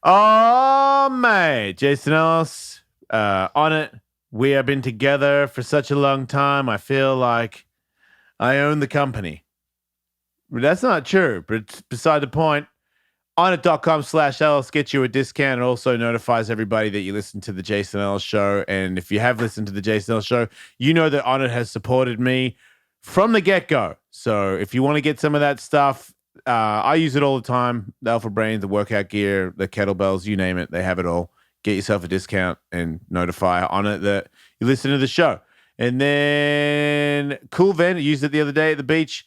Oh, mate. Jason Ellis, on it. We have been together for such a long time. I feel like I own the company. But that's not true, but it's beside the point. Onit.com/Ellis gets you a discount. It also notifies everybody that you listen to the Jason Ellis show. And if you have listened to the Jason Ellis show, you know that Onit has supported me from the get-go. So if you want to get some of that stuff, I use it all the time. The Alpha Brains, the workout gear, the kettlebells, you name it. They have it all. Get yourself a discount and notify Onit that you listen to the show. And then Cool Van, I used it the other day at the beach.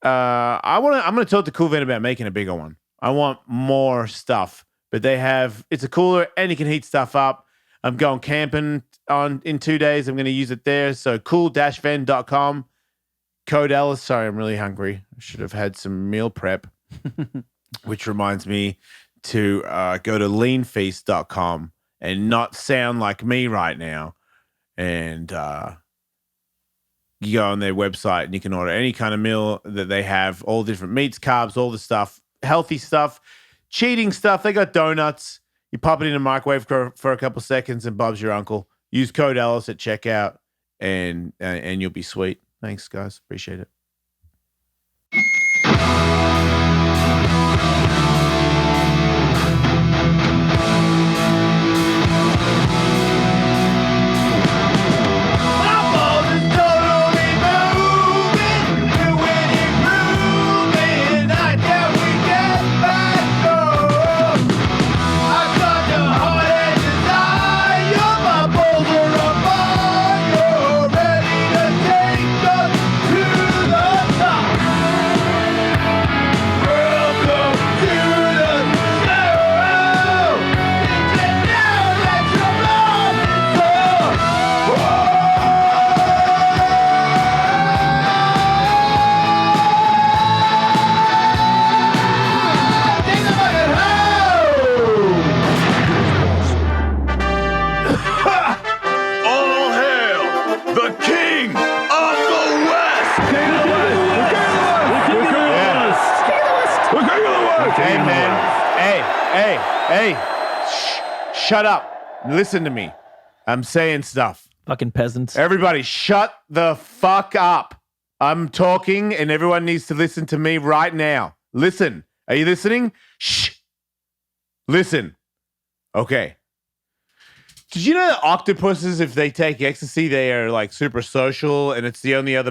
I'm going to talk to Cool Van about making a bigger one. I want more stuff, but it's a cooler and you can heat stuff up. I'm going camping in 2 days. I'm going to use it there. So cool-van.com, code Ellis. Sorry, I'm really hungry. I should have had some meal prep, which reminds me to go to leanfeast.com and not sound like me right now. And you go on their website and you can order any kind of meal that they have, all different meats, carbs, all the stuff. Healthy stuff, cheating stuff. They got donuts. You pop it in a microwave for a couple seconds and Bob's your uncle. Use code Ellis at checkout and you'll be sweet. Thanks, guys. Appreciate it. Hey, shut up. Listen to me. I'm saying stuff. Fucking peasants. Everybody, shut the fuck up. I'm talking and everyone needs to listen to me right now. Listen. Are you listening? Shh. Listen. Okay. Did you know that octopuses, if they take ecstasy, they are like super social and it's the only other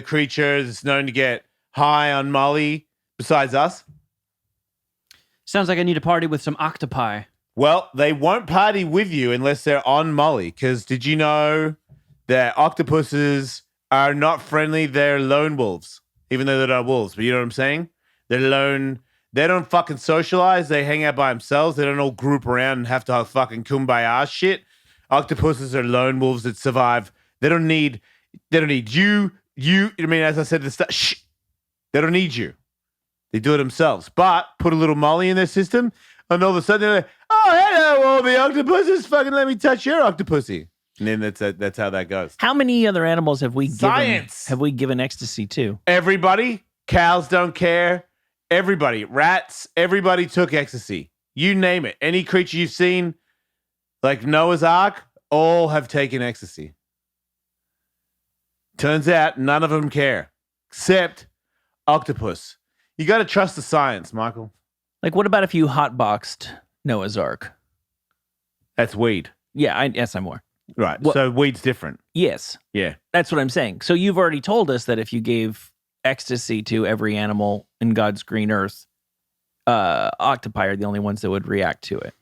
creature that's known to get high on Molly besides us? Sounds like I need to party with some octopi. Well, they won't party with you unless they're on Molly. Because did you know that octopuses are not friendly? They're lone wolves, even though they're not wolves. But you know what I'm saying? They're lone. They don't fucking socialize. They hang out by themselves. They don't all group around and have to have fucking kumbaya shit. Octopuses are lone wolves that survive. They don't need you. I mean, as I said, shh. They don't need you. They do it themselves. But put a little Molly in their system, and all of a sudden they're like, "Oh, hello, all the octopuses! Fucking let me touch your octopusy." And then that's how that goes. How many other animals have we given ecstasy to? Everybody. Cows don't care. Everybody. Rats. Everybody took ecstasy. You name it. Any creature you've seen, like Noah's Ark, all have taken ecstasy. Turns out none of them care, except octopus. You got to trust the science, Michael. Like, what about if you hotboxed Noah's Ark? That's weed. Yeah, yes, I'm more. Right. Well, so weed's different. Yes. Yeah. That's what I'm saying. So you've already told us that if you gave ecstasy to every animal in God's green earth, octopi are the only ones that would react to it.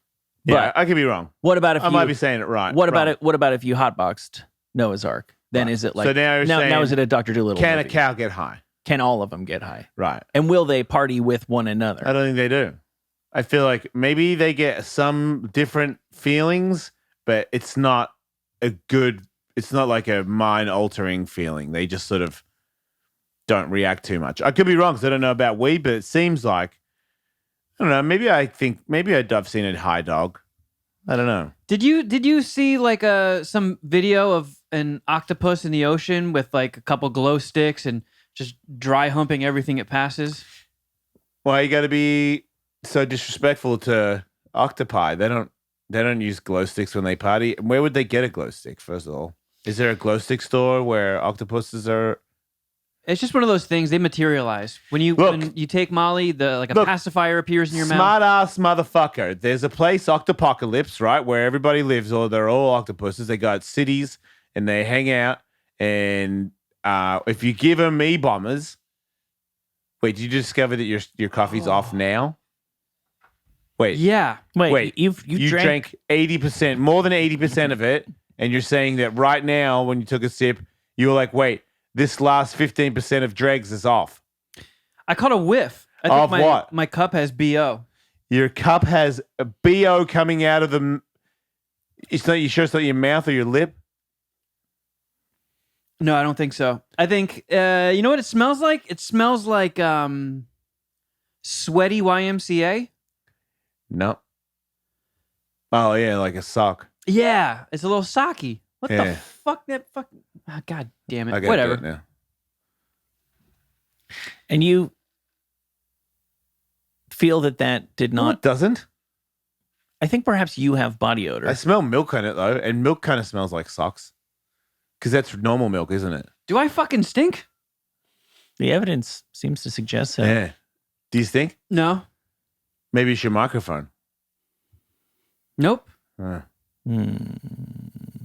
Yeah, but I could be wrong. What about if I might be saying it right? What about if you hotboxed Noah's Ark? Then is it like so now is it a Dr. Dolittle? Can movie? a cow get high? Can all of them get high? Right. And will they party with one another? I don't think they do. I feel like maybe they get some different feelings, but it's not like a mind-altering feeling. They just sort of don't react too much. I could be wrong because I don't know about weed, but it seems like, I don't know, maybe I've seen a high dog. I don't know. Did you see like some video of an octopus in the ocean with like a couple glow sticks and just dry humping everything it passes? Well, you got to be so disrespectful to octopi? They don't use glow sticks when they party. Where would they get a glow stick? First of all, is there a glow stick store where octopuses are? It's just one of those things. They materialize when you take Molly. A pacifier appears in your mouth. Smart ass motherfucker. There's a place, Octopocalypse, right, where everybody lives, or they're all octopuses. They got cities and they hang out. And if you give them e-bombers, wait, did you discover that your coffee's off now? Wait, yeah, wait. You drank 80%, more than 80% of it, and you're saying that right now, when you took a sip, you were like, wait. This last 15% of dregs is off. I caught a whiff. I think what? My cup has BO. Your cup has a BO coming out of the... You sure it's not your mouth or your lip? No, I don't think so. I think... you know what it smells like? It smells like sweaty YMCA. No. Oh, yeah, like a sock. Yeah, it's a little socky. What the fuck? That fucking... Oh, God damn it. Whatever. Now. And you feel that did not... No, it doesn't. I think perhaps you have body odor. I smell milk on it, though, and milk kind of smells like socks. Because that's normal milk, isn't it? Do I fucking stink? The evidence seems to suggest so. Yeah. Do you stink? No. Maybe it's your microphone. Nope. Hmm.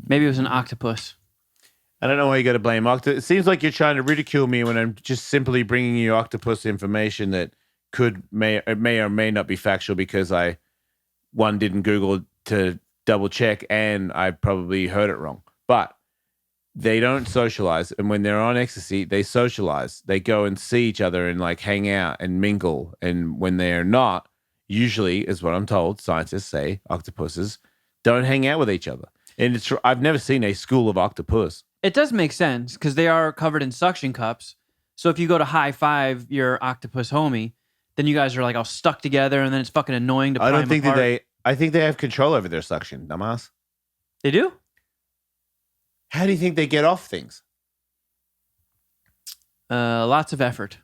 Maybe it was an octopus. I don't know why you got to blame octopus. It seems like you're trying to ridicule me when I'm just simply bringing you octopus information that may or may not be factual because I didn't Google to double check and I probably heard it wrong. But they don't socialize, and when they're on ecstasy, they socialize. They go and see each other and like hang out and mingle. And when they're not, usually, is what I'm told, scientists say, octopuses don't hang out with each other. And I've never seen a school of octopus. It does make sense because they are covered in suction cups. So if you go to high five your octopus homie, then you guys are like all stuck together, and then it's fucking annoying to. I don't think apart. I think they have control over their suction, dumbass. They do? How do you think they get off things? Lots of effort.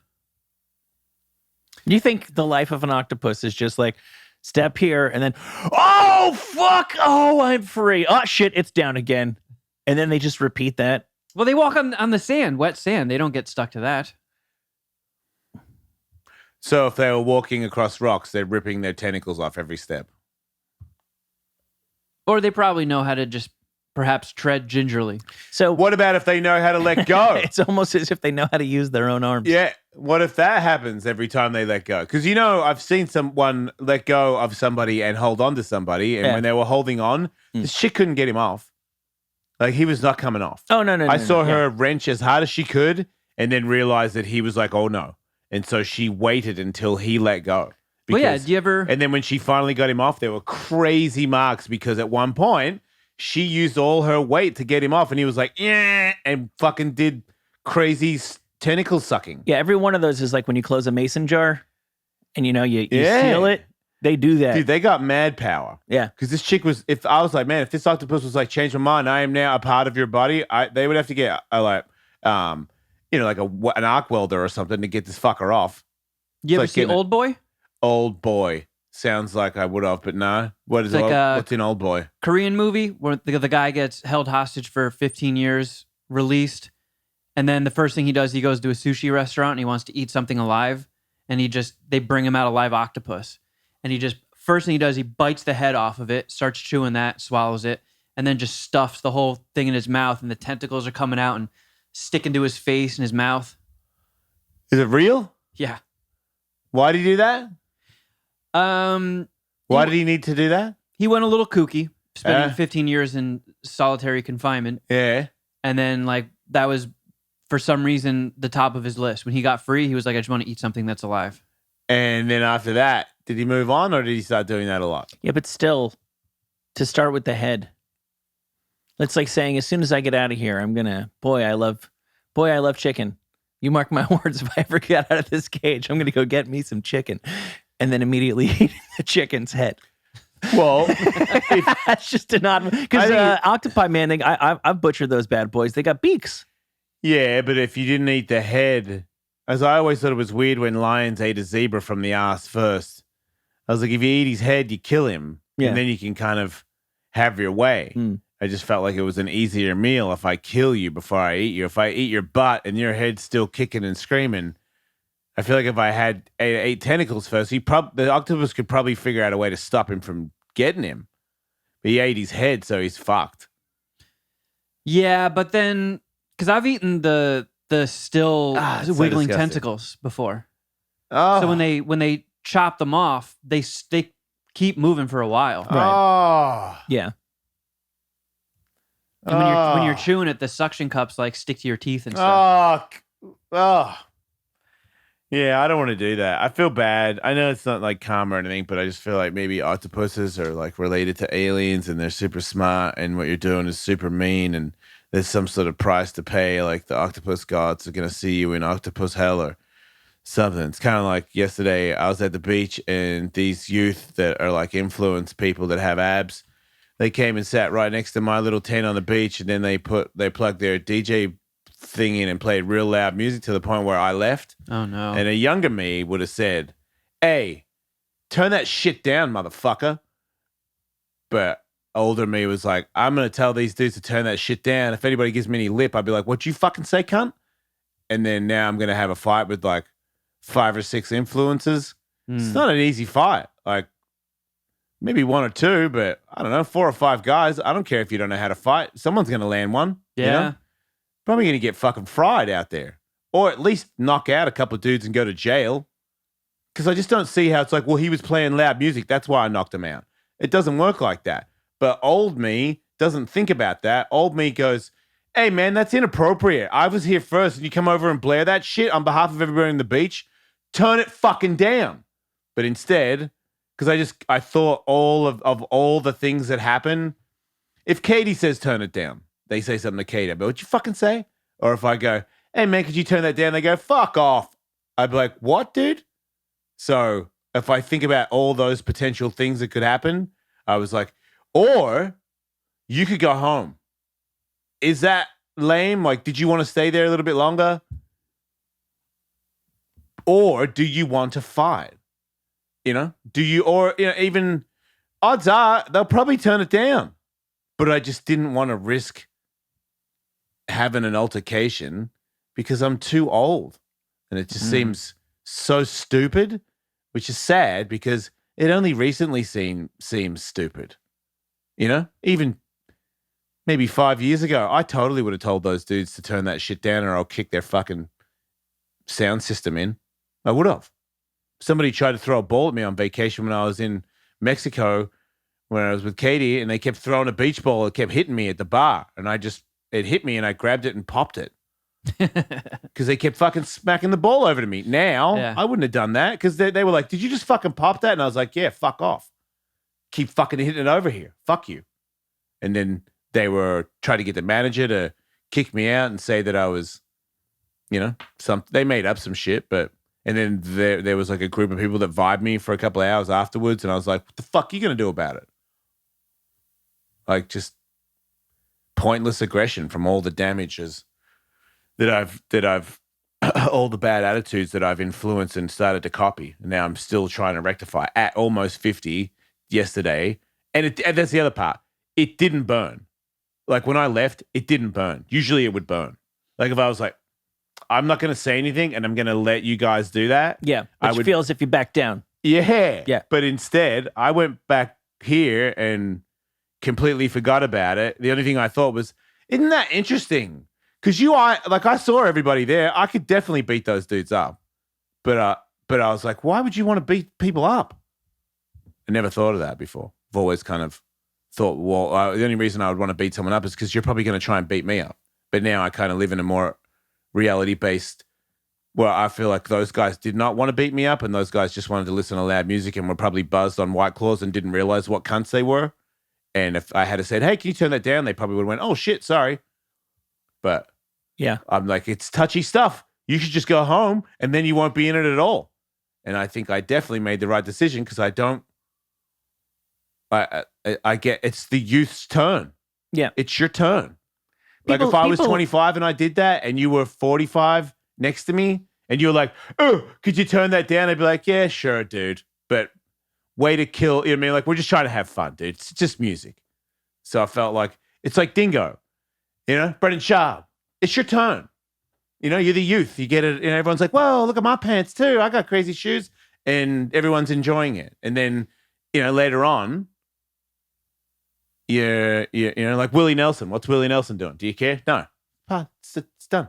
You think the life of an octopus is just like step here and then, oh fuck, oh I'm free, oh shit, it's down again. And then they just repeat that. Well, they walk on the sand, wet sand. They don't get stuck to that. So if they were walking across rocks, they're ripping their tentacles off every step. Or they probably know how to just perhaps tread gingerly. So what about if they know how to let go? It's almost as if they know how to use their own arms. Yeah. What if that happens every time they let go? Because, I've seen someone let go of somebody and hold on to somebody. And when they were holding on, this shit couldn't get him off. Like, he was not coming off. Oh, no. I saw her wrench as hard as she could and then realized that he was like, oh, no. And so she waited until he let go. Well, yeah, do you ever... And then when she finally got him off, there were crazy marks because at one point, she used all her weight to get him off and he was like, yeah, and fucking did crazy tentacle sucking. Yeah, every one of those is like when you close a mason jar and, you seal it. They do that. Dude, they got mad power. Yeah. Because this chick was, if I was like, man, if this octopus was like, change my mind, I am now a part of your body, they would have to get an arc welder or something to get this fucker off. You ever see Old Boy? Old Boy. Sounds like I would have, but no. What is it? What's in Old Boy? Korean movie where the guy gets held hostage for 15 years, released, and then the first thing he does, he goes to a sushi restaurant and he wants to eat something alive, and they bring him out a live octopus. And first thing he does, he bites the head off of it, starts chewing that, swallows it, and then just stuffs the whole thing in his mouth, and the tentacles are coming out and sticking to his face and his mouth. Is it real? Yeah. Why did he do that? Why did he need to do that? He went a little kooky, spending 15 years in solitary confinement. Yeah. And then, that was, for some reason, the top of his list. When he got free, he was like, I just want to eat something that's alive. And then after that, did he move on or did he start doing that a lot? Yeah, but still, to start with the head. It's like saying, as soon as I get out of here, I'm going to, boy, I love chicken. You mark my words, if I ever get out of this cage, I'm going to go get me some chicken. And then immediately eat the chicken's head. Well, that's just because octopi, man, I've butchered those bad boys. They got beaks. Yeah, but if you didn't eat the head, as I always thought it was weird when lions ate a zebra from the ass first. I was like, if you eat his head, you kill him. Yeah. And then you can kind of have your way. Mm. I just felt like it was an easier meal if I kill you before I eat you. If I eat your butt and your head's still kicking and screaming, I feel like if I had ate tentacles first, the octopus could probably figure out a way to stop him from getting him. But he ate his head, so he's fucked. Yeah, but then because I've eaten the still it's so wiggling disgusting. tentacles before. Oh, So when they chop them off, they keep moving for a while. oh, Yeah. And when you're chewing it, the suction cups like stick to your teeth and stuff. oh. Yeah, I don't want to do that. I feel bad. I know it's not like karma or anything, but I just feel like maybe octopuses are like related to aliens and they're super smart and what you're doing is super mean and there's some sort of price to pay. Like the octopus gods are going to see you in octopus hell or something. It's kind of like yesterday I was at the beach and these youth that are like influence people that have abs, they came and sat right next to my little tent on the beach and then they plugged their DJ thing in and played real loud music to the point where I left. Oh no. And a younger me would have said, hey, turn that shit down, motherfucker. But older me was like, I'm going to tell these dudes to turn that shit down. If anybody gives me any lip, I'd be like, what you fucking say, cunt? And then now I'm going to have a fight with like 5 or 6 influencers. It's not an easy fight. Like maybe 1 or 2, but I don't know, 4 or 5 guys. I don't care if you don't know how to fight. Someone's going to land one. Yeah. You know? Probably going to get fucking fried out there. Or at least knock out a couple of dudes and go to jail. Because I just don't see how it's like, well, he was playing loud music. That's why I knocked him out. It doesn't work like that. But old me doesn't think about that. Old me goes, hey, man, that's inappropriate. I was here first and you come over and blare that shit on behalf of everybody on the beach. Turn it fucking down. But instead, because I thought all of all the things that happen, if Katie says turn it down, they say something to Katie, but what you fucking say? Or if I go, hey, man, could you turn that down? They go, fuck off. I'd be like, what, dude? So if I think about all those potential things that could happen, I was like, or you could go home. Is that lame? Like, did you want to stay there a little bit longer? Or do you want to fight? You know, even odds are they'll probably turn it down. But I just didn't want to risk having an altercation because I'm too old. And it just seems so stupid, which is sad because it only recently seems stupid. You know, even maybe 5 years ago, I totally would have told those dudes to turn that shit down or I'll kick their fucking sound system in. I would have. Somebody tried to throw a ball at me on vacation when I was in Mexico when I was with Katie, and they kept throwing a beach ball. It kept hitting me at the bar, and it hit me, and I grabbed it and popped it because they kept fucking smacking the ball over to me. Now, I wouldn't have done that because they were like, did you just fucking pop that? And I was like, yeah, fuck off. Keep fucking hitting it over here. Fuck you. And then they were trying to get the manager to kick me out and say that I was, you know, they made up some shit, but... And then there was like a group of people that vibed me for a couple of hours afterwards. And I was like, what the fuck are you going to do about it? Like just pointless aggression from all the damages that I've all the bad attitudes that I've influenced and started to copy. And now I'm still trying to rectify at almost 50 yesterday. And that's the other part. It didn't burn. Like when I left, it didn't burn. Usually it would burn. Like if I was like, I'm not going to say anything and I'm going to let you guys do that. Yeah. Which feels if you back down. Yeah. Yeah. But instead, I went back here and completely forgot about it. The only thing I thought was, isn't that interesting? Because I saw everybody there. I could definitely beat those dudes up. But I was like, why would you want to beat people up? I never thought of that before. I've always kind of thought, well, the only reason I would want to beat someone up is because you're probably going to try and beat me up. But now I kind of live in a more reality-based, where I feel like those guys did not want to beat me up and those guys just wanted to listen to loud music and were probably buzzed on White Claws and didn't realize what cunts they were. And if I had said, hey, can you turn that down? They probably would have went, oh, shit, sorry. But yeah, I'm like, it's touchy stuff. You should just go home and then you won't be in it at all. And I think I definitely made the right decision because I get, it's the youth's turn. Yeah. It's your turn. Like if I was 25 and I did that and you were 45 next to me and you were like, oh, could you turn that down? I'd be like, yeah, sure, dude. But way to kill. You know what I mean? Like, we're just trying to have fun, dude. It's just music. So I felt like it's like Dingo, you know, Brendan Sharp. It's your turn. You know, you're the youth. You get it, and everyone's like, "Whoa, look at my pants too. I got crazy shoes," and everyone's enjoying it. And then, you know, later on, you know, like Willie Nelson. What's Willie Nelson doing? Do you care? No. It's done.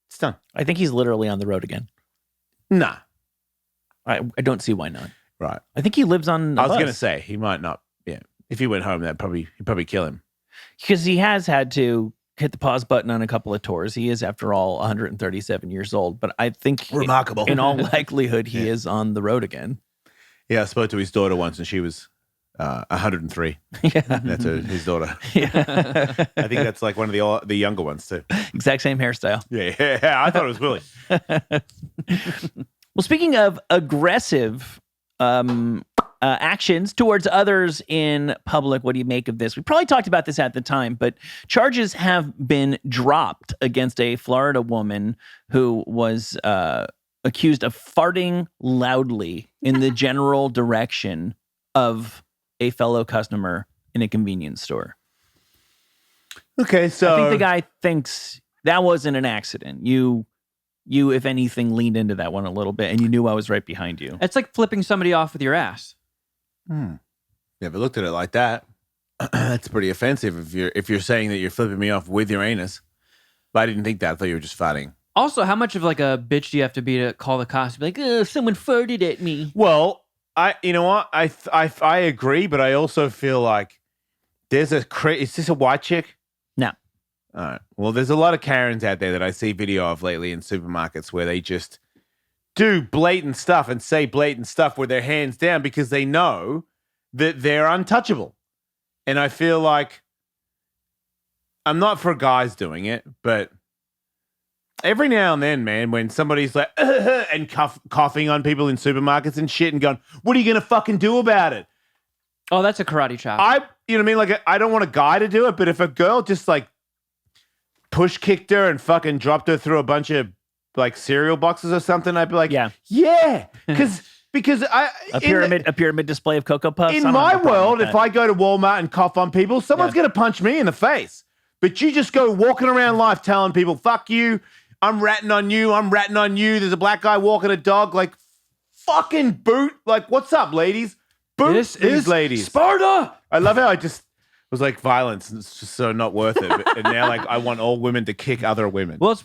It's done. I think he's literally on the road again. Nah. I don't see why not. Right. I think he lives on. I was going to say he might not. Yeah. If he went home, he'd probably kill him. Because he has had to hit the pause button on a couple of tours. He is, after all, 137 years old. But I think Remarkable. in all likelihood, he is on the road again. Yeah, I spoke to his daughter once, and she was 103. Yeah, That's his daughter. yeah. I think that's like one of the younger ones too. Exact same hairstyle. Yeah. I thought it was Willie. Well, speaking of aggressive actions towards others in public, what do you make of this? We probably talked about this at the time, but charges have been dropped against a Florida woman who was accused of farting loudly in the general direction of a fellow customer in a convenience store. Okay, so I think the guy thinks that wasn't an accident. You, if anything, leaned into that one a little bit, and you knew I was right behind you. It's like flipping somebody off with your ass. Never looked at it like that. That's pretty offensive if you're saying that you're flipping me off with your anus. But I didn't think that. I thought you were just farting. Also, how much of like a bitch do you have to be to call the cops? Be like, someone farted at me. Well, you know what? I agree, but I also feel like is this a white chick? No. All right. Well, there's a lot of Karens out there that I see video of lately in supermarkets where they just do blatant stuff and say blatant stuff with their hands down because they know that they're untouchable. And I feel like I'm not for guys doing it, but every now and then, man, when somebody's like and coughing on people in supermarkets and shit and going, what are you going to fucking do about it? Oh, that's a karate chop. You know what I mean? Like, I don't want a guy to do it, but if a girl just like push kicked her and fucking dropped her through a bunch of like cereal boxes or something, I'd be like, yeah, because a pyramid display of Cocoa Puffs. In my world, if I go to Walmart and cough on people, someone's going to punch me in the face. But you just go walking around life telling people, fuck you, I'm ratting on you, there's a black guy walking a dog, like, fucking boot. Like, what's up, ladies? Boot these ladies. Sparta! I love how I just was like, violence, and it's just so not worth it. And now, like, I want all women to kick other women. Well, it's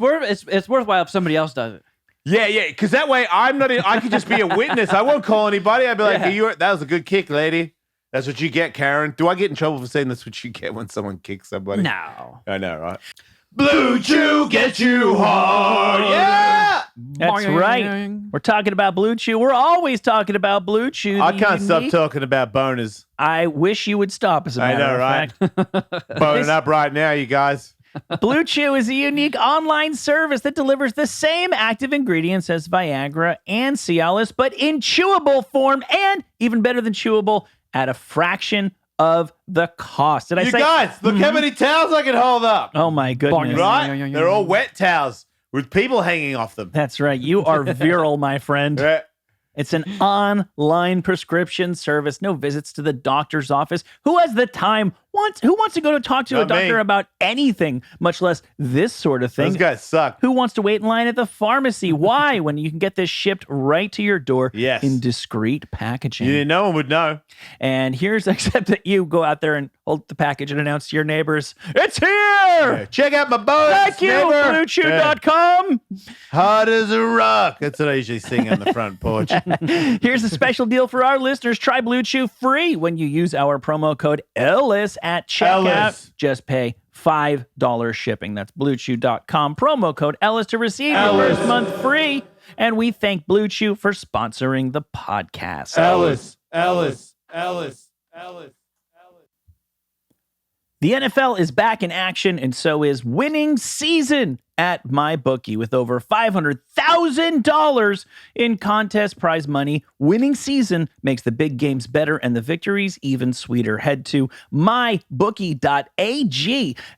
worthwhile if somebody else does it. Yeah, because that way I could just be a witness. I won't call anybody. I'd be like, hey, that was a good kick, lady. That's what you get, Karen. Do I get in trouble for saying that's what you get when someone kicks somebody? No. I know, right? Blue Chew gets you hard. Yeah. That's right. We're talking about Blue Chew. We're always talking about Blue Chew. I can't stop talking about boners. I wish you would stop, as a matter of fact. Boning up right now, you guys. Blue Chew is a unique online service that delivers the same active ingredients as Viagra and Cialis, but in chewable form, and even better than chewable, at a fraction of the cost. Did I say? Guys, look how many towels I can hold up. Oh my goodness. Right? They're all wet towels with people hanging off them. That's right. You are virile, my friend. Yeah. It's an online prescription service. No visits to the doctor's office. Who has the time? Who wants to go to talk to a doctor about anything, much less this sort of thing? Those guys suck. Who wants to wait in line at the pharmacy? Why? When you can get this shipped right to your door in discreet packaging. No one would know. And except that you go out there and hold the package and announce to your neighbors, it's here! Yeah, check out my bonus, Thank you, BlueChew.com. Hard as a rock. That's what I usually sing on the front porch. Here's a special deal for our listeners. Try Blue Chew free when you use our promo code Ellis at checkout. Ellis. Just pay $5 shipping. That's BlueChew.com. Promo code Ellis to receive your first month free. And we thank Blue Chew for sponsoring the podcast. Ellis. The NFL is back in action, and so is winning season at MyBookie with over $500,000 in contest prize money. Winning season makes the big games better and the victories even sweeter. Head to mybookie.ag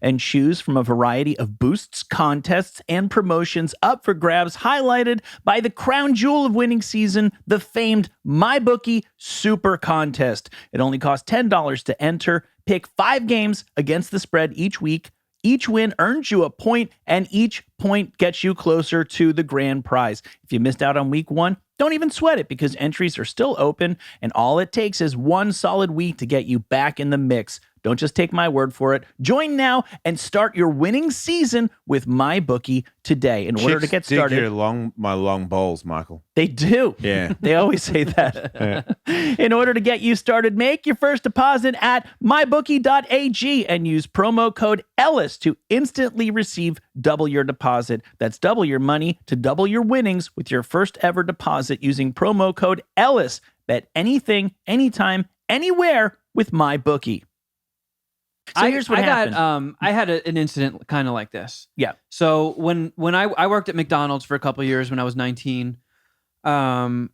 and choose from a variety of boosts, contests, and promotions up for grabs, highlighted by the crown jewel of winning season, the famed MyBookie Super Contest. It only costs $10 to enter. Pick 5 games against the spread each week. Each win earns you a point, and each point gets you closer to the grand prize. If you missed out on week 1, don't even sweat it because entries are still open, and all it takes is one solid week to get you back in the mix. Don't just take my word for it. Join now and start your winning season with MyBookie today. In order to get started, my long bowls, Michael. They do. Yeah. They always say that. In order to get you started, make your first deposit at mybookie.ag and use promo code Ellis to instantly receive double your deposit. That's double your money to double your winnings with your first ever deposit using promo code Ellis. Bet anything, anytime, anywhere with MyBookie. So here's what happened. I had an incident kind of like this. Yeah. So when I worked at McDonald's for a couple of years when I was 19, I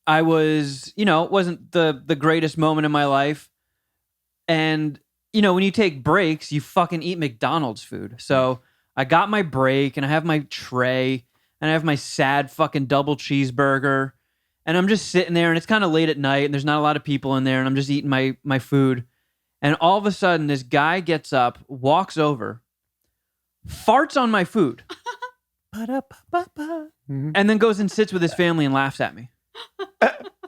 was, it wasn't the greatest moment in my life. And, when you take breaks, you fucking eat McDonald's food. So I got my break and I have my tray and I have my sad fucking double cheeseburger. And I'm just sitting there and it's kind of late at night and there's not a lot of people in there and I'm just eating my food. And all of a sudden, this guy gets up, walks over, farts on my food, and then goes and sits with his family and laughs at me.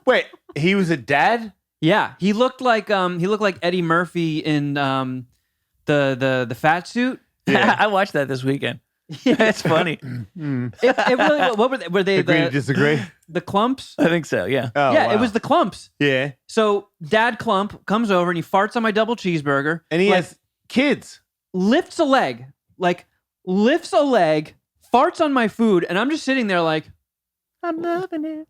Wait, he was a dad? Yeah, he looked like Eddie Murphy in the fat suit. Yeah. I watched that this weekend. It's funny. It really, what were they? Agree to disagree? The clumps? I think so, yeah. Oh, yeah, wow. it was the clumps. Yeah. So Dad Clump comes over and he farts on my double cheeseburger. And he has kids. Lifts a leg, farts on my food, and I'm just sitting there like, I'm loving it.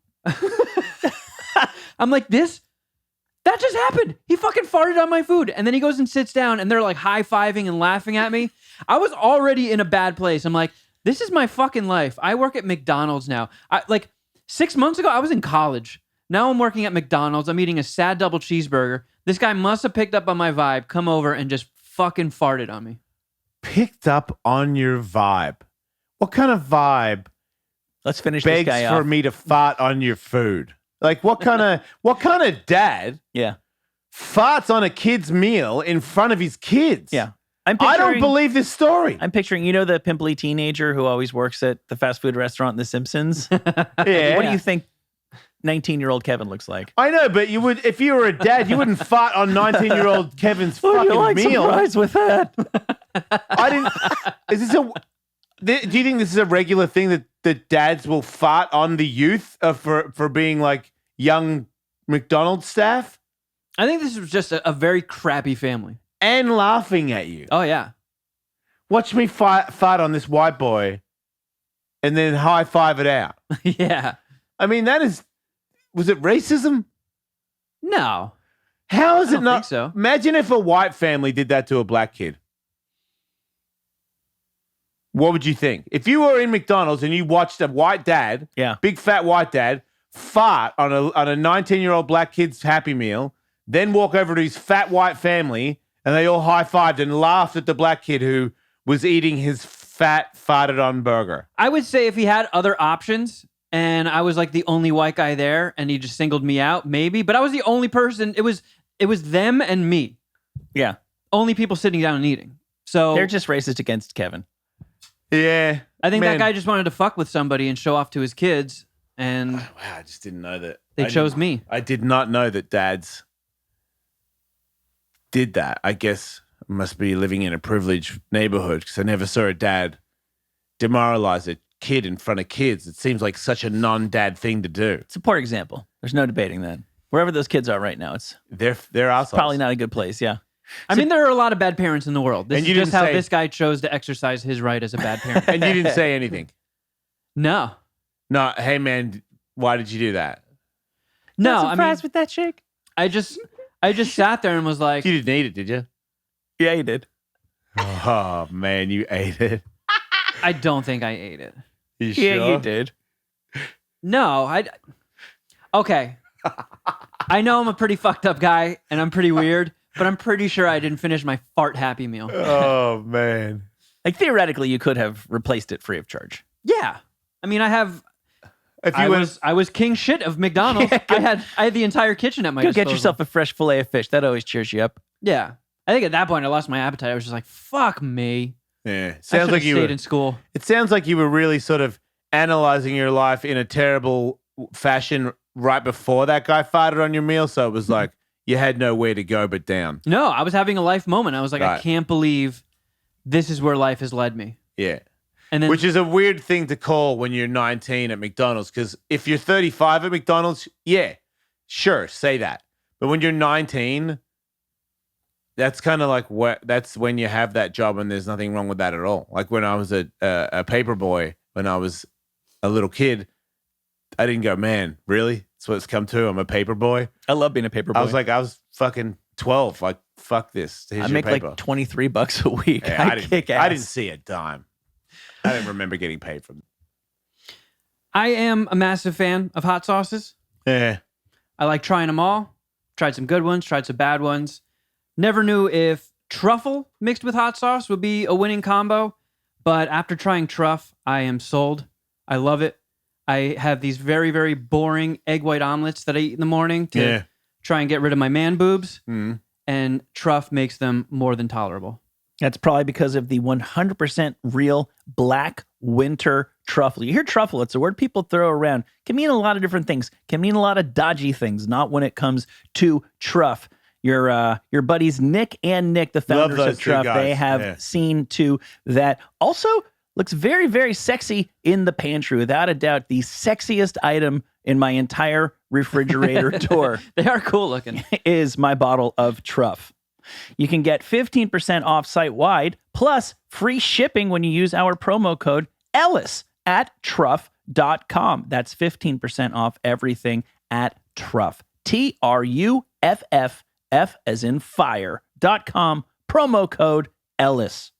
I'm like, that just happened. He fucking farted on my food. And then he goes and sits down and they're like high-fiving and laughing at me. I was already in a bad place. I'm like, this is my fucking life. I work at McDonald's now. 6 months ago, I was in college. Now I'm working at McDonald's. I'm eating a sad double cheeseburger. This guy must have picked up on my vibe, come over and just fucking farted on me. Picked up on your vibe. What kind of vibe Let's finish this begs guy for off. me to fart on your food? Like what kind of dad Yeah. farts on a kid's meal in front of his kids? Yeah. I don't believe this story. I'm picturing, the pimply teenager who always works at the fast food restaurant in The Simpsons. Yeah. What do you think 19-year-old Kevin looks like? I know, but you would, if you were a dad, you wouldn't fart on 19-year-old Kevin's fucking meal. Surprise with that? I didn't. Do you think this is a regular thing that dads will fart on the youth for being like young McDonald's staff I think this was just a very crappy family. and laughing at you? Oh, yeah. Watch me fart on this white boy, and then high five it out. Yeah. I mean, was it racism? No. How is I it don't not? think so. Imagine if a white family did that to a black kid. What would you think? If you were in McDonald's and you watched a white dad, Yeah. big fat white dad, fart on a 19-year-old black kid's Happy Meal, then walk over to his fat white family and they all high-fived and laughed at the black kid who was eating his fat farted on burger. I would say if he had other options and I was like the only white guy there and he just singled me out, maybe. But I was the only person. It was them and me. Yeah. Only people sitting down and eating. So They're just racist against Kevin. Yeah. I think man. that guy just wanted to fuck with somebody and show off to his kids. And Wow, I just didn't know that. they chose me. I did not know that dads did that. I guess I must be living in a privileged neighborhood because I never saw a dad demoralize a kid in front of kids. It seems like such a non-dad thing to do. It's a poor example. There's no debating that. Wherever those kids are right now, it's They're assholes. probably not a good place. Yeah. I mean, there are a lot of bad parents in the world. This And is you just didn't how say- this guy chose to exercise his right as a bad parent. And you didn't say anything. No. No, hey man, why did you do that? No, I mean, with that shake? I just sat there and was like, You didn't eat it, did you? Yeah, you did. Oh, man, you ate it. I don't think I ate it. You Yeah, sure? you did. No, okay. I know I'm a pretty fucked up guy and I'm pretty weird, but I'm pretty sure I didn't finish my fart happy meal. Oh, man. Like theoretically, you could have replaced it free of charge. Yeah. I mean, If you I was king shit of McDonald's. Yeah, I had the entire kitchen at my Go disposal. get yourself a fresh fillet of fish. That always cheers you up. Yeah. I think at that point I lost my appetite. I was just like, fuck me. Yeah. I Sounds should like have you stayed were, in school. it sounds like you were really sort of analyzing your life in a terrible fashion right before that guy farted on your meal. So it was like you had nowhere to go but down. No, I was having a life moment. I was like, I Right. can't believe this is where life has led me. Yeah. And then Which is a weird thing to call when you're 19 at McDonald's. Because if you're 35 at McDonald's, yeah, sure, say that. But when you're 19, that's kind of like that's when you have that job, and there's nothing wrong with that at all. Like when I was a paper boy, when I was a little kid, I didn't go, man, really? That's what it's come to. I'm a paper boy. I love being a paper boy. I was fucking 12. Like, fuck this. Here's I your make paper. like $23 a week. Yeah, I kick ass. I didn't see a dime. I didn't remember getting paid from. I am a massive fan of hot sauces. Yeah. I like trying them all. Tried some good ones, tried some bad ones. Never knew if truffle mixed with hot sauce would be a winning combo, but after trying truff, I am sold. I love it. I have these very, very boring egg white omelets that I eat in the morning to try and get rid of my man boobs, and truff makes them more than tolerable. That's probably because of the 100% real black winter truffle. You hear truffle, it's a word people throw around. Can mean a lot of different things. Can mean a lot of dodgy things, not when it comes to truff. Your buddies Nick and Nick, the founders those of two Truff, guys. they have Yeah. seen to that. Also, looks very, very sexy in the pantry. Without a doubt, the sexiest item in my entire refrigerator door They are cool looking. is my bottle of Truff. You can get 15% off site-wide, plus free shipping when you use our promo code Ellis at truff.com. That's 15% off everything at Truff. TRUFFF as in fire.com, promo code Ellis.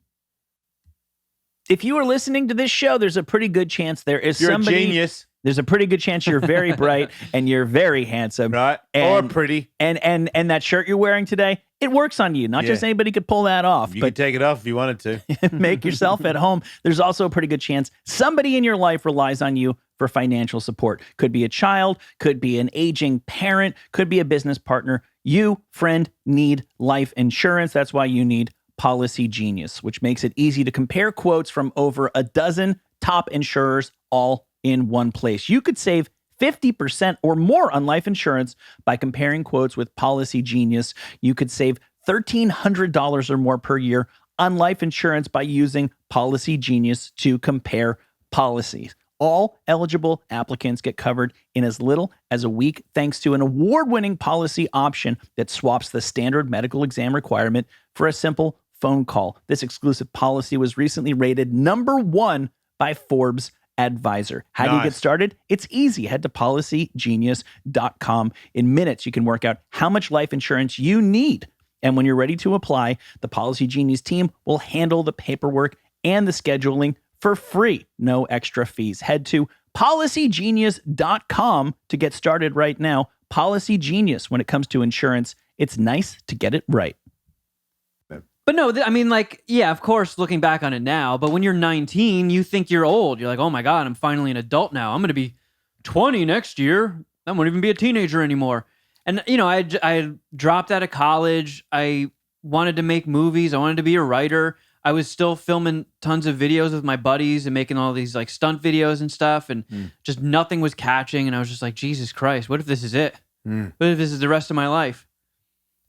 If you are listening to this show, there's a pretty good chance there is You're somebody. a genius, There's a pretty good chance you're very bright and you're very handsome. right? And- or pretty. And that shirt you're wearing today, it works on you. Not just Yeah. anybody could pull that off, You but could take it off if you wanted to. make yourself at home. There's also a pretty good chance somebody in your life relies on you for financial support. Could be a child, could be an aging parent, could be a business partner. You, friend, need life insurance. That's why you need PolicyGenius, which makes it easy to compare quotes from over a dozen top insurers all in one place. You could save 50% or more on life insurance by comparing quotes with PolicyGenius. You could save $1,300 or more per year on life insurance by using PolicyGenius to compare policies. All eligible applicants get covered in as little as a week thanks to an award-winning policy option that swaps the standard medical exam requirement for a simple phone call. This exclusive policy was recently rated #1 by Forbes Advisor. How do you get Nice. started? It's easy. Head to PolicyGenius.com. In minutes, you can work out how much life insurance you need. And when you're ready to apply, the PolicyGenius team will handle the paperwork and the scheduling for free. No extra fees. Head to PolicyGenius.com to get started right now. PolicyGenius, when it comes to insurance, it's nice to get it right. But no, I mean, like, yeah, of course, looking back on it now, but when you're 19, you think you're old. You're like, oh my God, I'm finally an adult now. I'm going to be 20 next year. I won't even be a teenager anymore. And, you know, I dropped out of college. I wanted to make movies. I wanted to be a writer. I was still filming tons of videos with my buddies and making all these like stunt videos and stuff. And just nothing was catching. And I was just like, Jesus Christ, what if this is it? What if this is the rest of my life?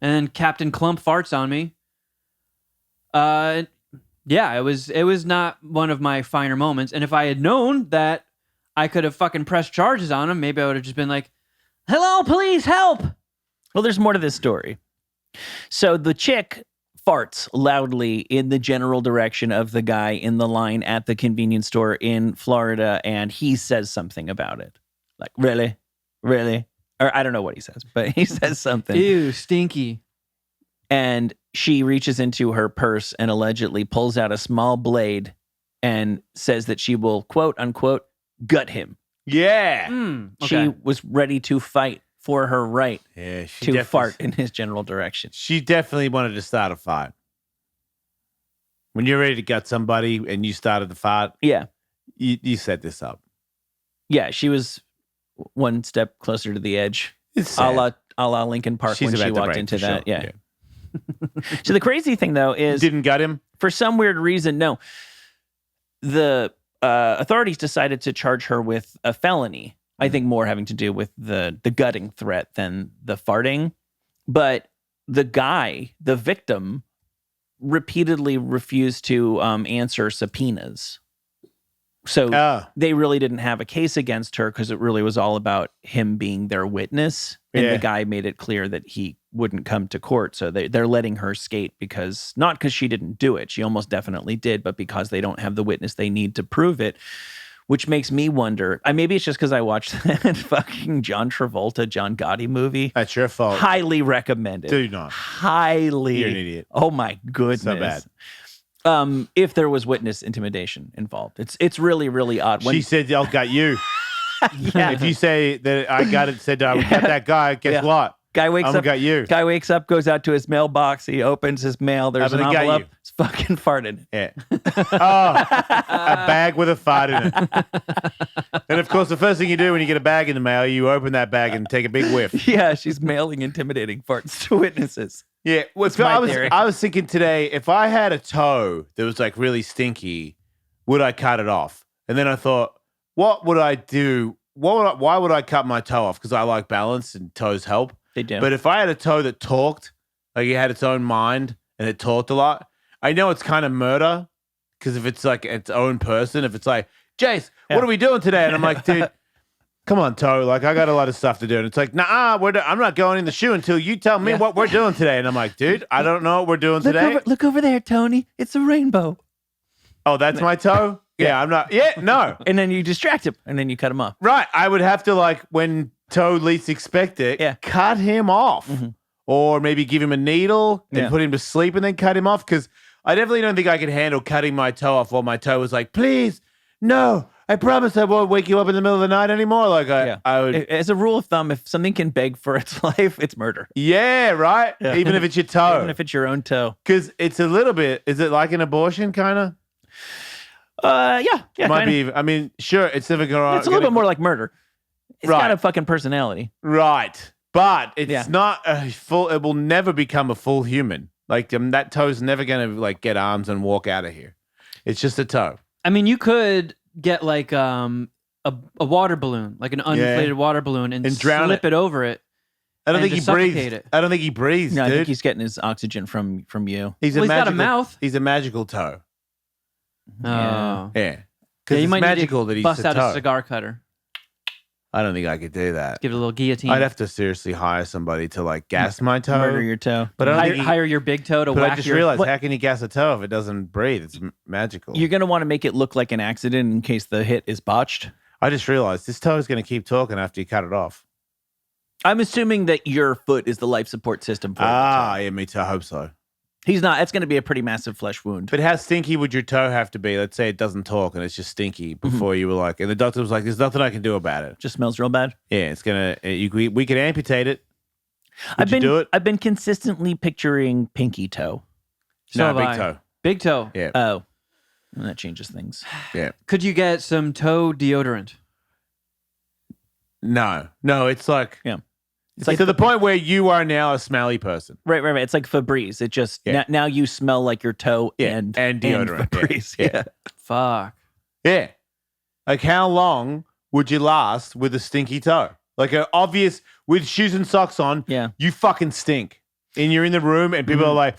And then Captain Clump farts on me. Yeah, it was not one of my finer moments. And if I had known that I could have fucking pressed charges on him, maybe I would have just been like, hello, please help. Well, there's more to this story. So the chick farts loudly in the general direction of the guy in the line at the convenience store in Florida, and he says something about it. Like, really? Really? Or I don't know what he says, but he says something. Ew, stinky. And she reaches into her purse and allegedly pulls out a small blade and says that she will, quote unquote, gut him. Yeah. She was ready to fight for her right Yeah. She to fart in his general direction. She definitely wanted to start a fight. When you're ready to gut somebody and you started the fight, Yeah. you set this up. Yeah, she was one step closer to the edge. It's a la Lincoln Park She's when she about to walked break, into for that. sure. Yeah. So the crazy thing, though, is Didn't gut him? for some weird reason, no. The authorities decided to charge her with a felony. I think more having to do with the gutting threat than the farting. But the guy, the victim, repeatedly refused to answer subpoenas. So they really didn't have a case against her because it really was all about him being their witness. And the guy made it clear that he wouldn't come to court. So they're letting her skate because, not because she didn't do it. She almost definitely did, but because they don't have the witness they need to prove it. Which makes me wonder, maybe it's just because I watched that fucking John Travolta, John Gotti movie. That's your fault. Highly recommended. Do not. Highly. You're an idiot. Oh my goodness. So bad. If there was witness intimidation involved. It's really, really odd. She said, I'll gut you. Yeah. If you say that I got it, said I would gut that guy, guess what? Guy wakes I'm up. gonna gut you. Guy wakes up, goes out to his mailbox. He opens his mail. There's I'm an gonna gut envelope. you. It's fucking farted. Yeah. A bag with a fart in it. And of course, the first thing you do when you get a bag in the mail, you open that bag and take a big whiff. Yeah, she's mailing intimidating farts to witnesses. Yeah. Well, I was thinking today, if I had a toe that was like really stinky, would I cut it off? And then I thought, what would I do? Why would I cut my toe off? Because I like balance and toes help. They do. But if I had a toe that talked, like it had its own mind and it talked a lot, I know it's kind of murder because if it's like its own person, if it's like, Jace, what are we doing today? And I'm like, dude, come on, toe. Like, I got a lot of stuff to do. And it's like, nah, I'm not going in the shoe until you tell me what we're doing today. And I'm like, dude, I don't know what we're doing today. Look over there, Tony. It's a rainbow. Oh, that's my toe? Yeah, I'm not. Yeah, no. And then you distract him and then you cut him off. Right. I would have to, like, when toe least expect it, cut him off. Mm-hmm. Or maybe give him a needle and put him to sleep and then cut him off. Because I definitely don't think I could handle cutting my toe off while my toe was like, please, no, I promise I won't wake you up in the middle of the night anymore. Like, I would. As a rule of thumb, if something can beg for its life, it's murder. Yeah, right? Yeah. Even if it's your toe. Even if it's your own toe. Because it's a little bit, is it like an abortion kind of? Yeah. Might be. I mean, sure, it's never going to. It's a little bit more like murder. It's got a fucking personality. Right. But it's not a full, it will never become a full human. Like, that toe's never going to, like, get arms and walk out of here. It's just a toe. I mean, you could get, like, a water balloon, like an uninflated water balloon, and drown slip it over it. I don't think he breathes. I don't think he breathes, No, dude. I think he's getting his oxygen from you. He's got a mouth. He's a magical toe. Oh. Yeah. Because you it's might magical need to that he's bust a out toe. a cigar cutter. I don't think I could do that. Give it a little guillotine. I'd have to seriously hire somebody to, like, gas my toe. Murder your toe. But I don't hire your big toe to But whack I just your... realized, how can you gas a toe if it doesn't breathe? It's magical. You're going to want to make it look like an accident in case the hit is botched. I just realized this toe is going to keep talking after you cut it off. I'm assuming that your foot is the life support system for yeah, me too. I hope so. He's not. It's going to be a pretty massive flesh wound. But how stinky would your toe have to be? Let's say it doesn't talk and it's just stinky before you were like, and the doctor was like, there's nothing I can do about it. Just smells real bad. Yeah, it's going to, we could amputate it. I've do it? been consistently picturing pinky toe. So big toe. Big toe. Yeah. Oh, well, that changes things. Yeah. Could you get some toe deodorant? No, it's like, It's like to the point where you are now a smelly person. Right. It's like Febreze. It just now you smell like your toe and deodorant. Febreze. Yeah. Fuck. Yeah. Like, how long would you last with a stinky toe? Like, an obvious, with shoes and socks on, you fucking stink. And you're in the room and people are like,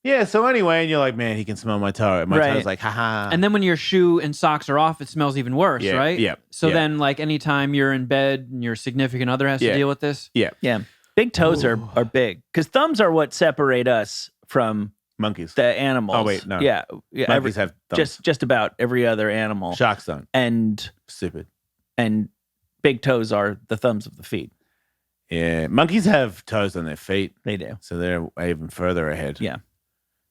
yeah, so anyway, and you're like, man, he can smell my toe. And my toe's like, haha. And then when your shoe and socks are off, it smells even worse, right? Yeah. So then, like, anytime you're in bed and your significant other has to deal with this? Yeah. Big toes are big because thumbs are what separate us from monkeys, the animals. Oh, wait, no. Yeah. Monkeys have thumbs. Just about every other animal. Sharks don't. And stupid. And big toes are the thumbs of the feet. Yeah. Monkeys have toes on their feet. They do. So they're even further ahead. Yeah.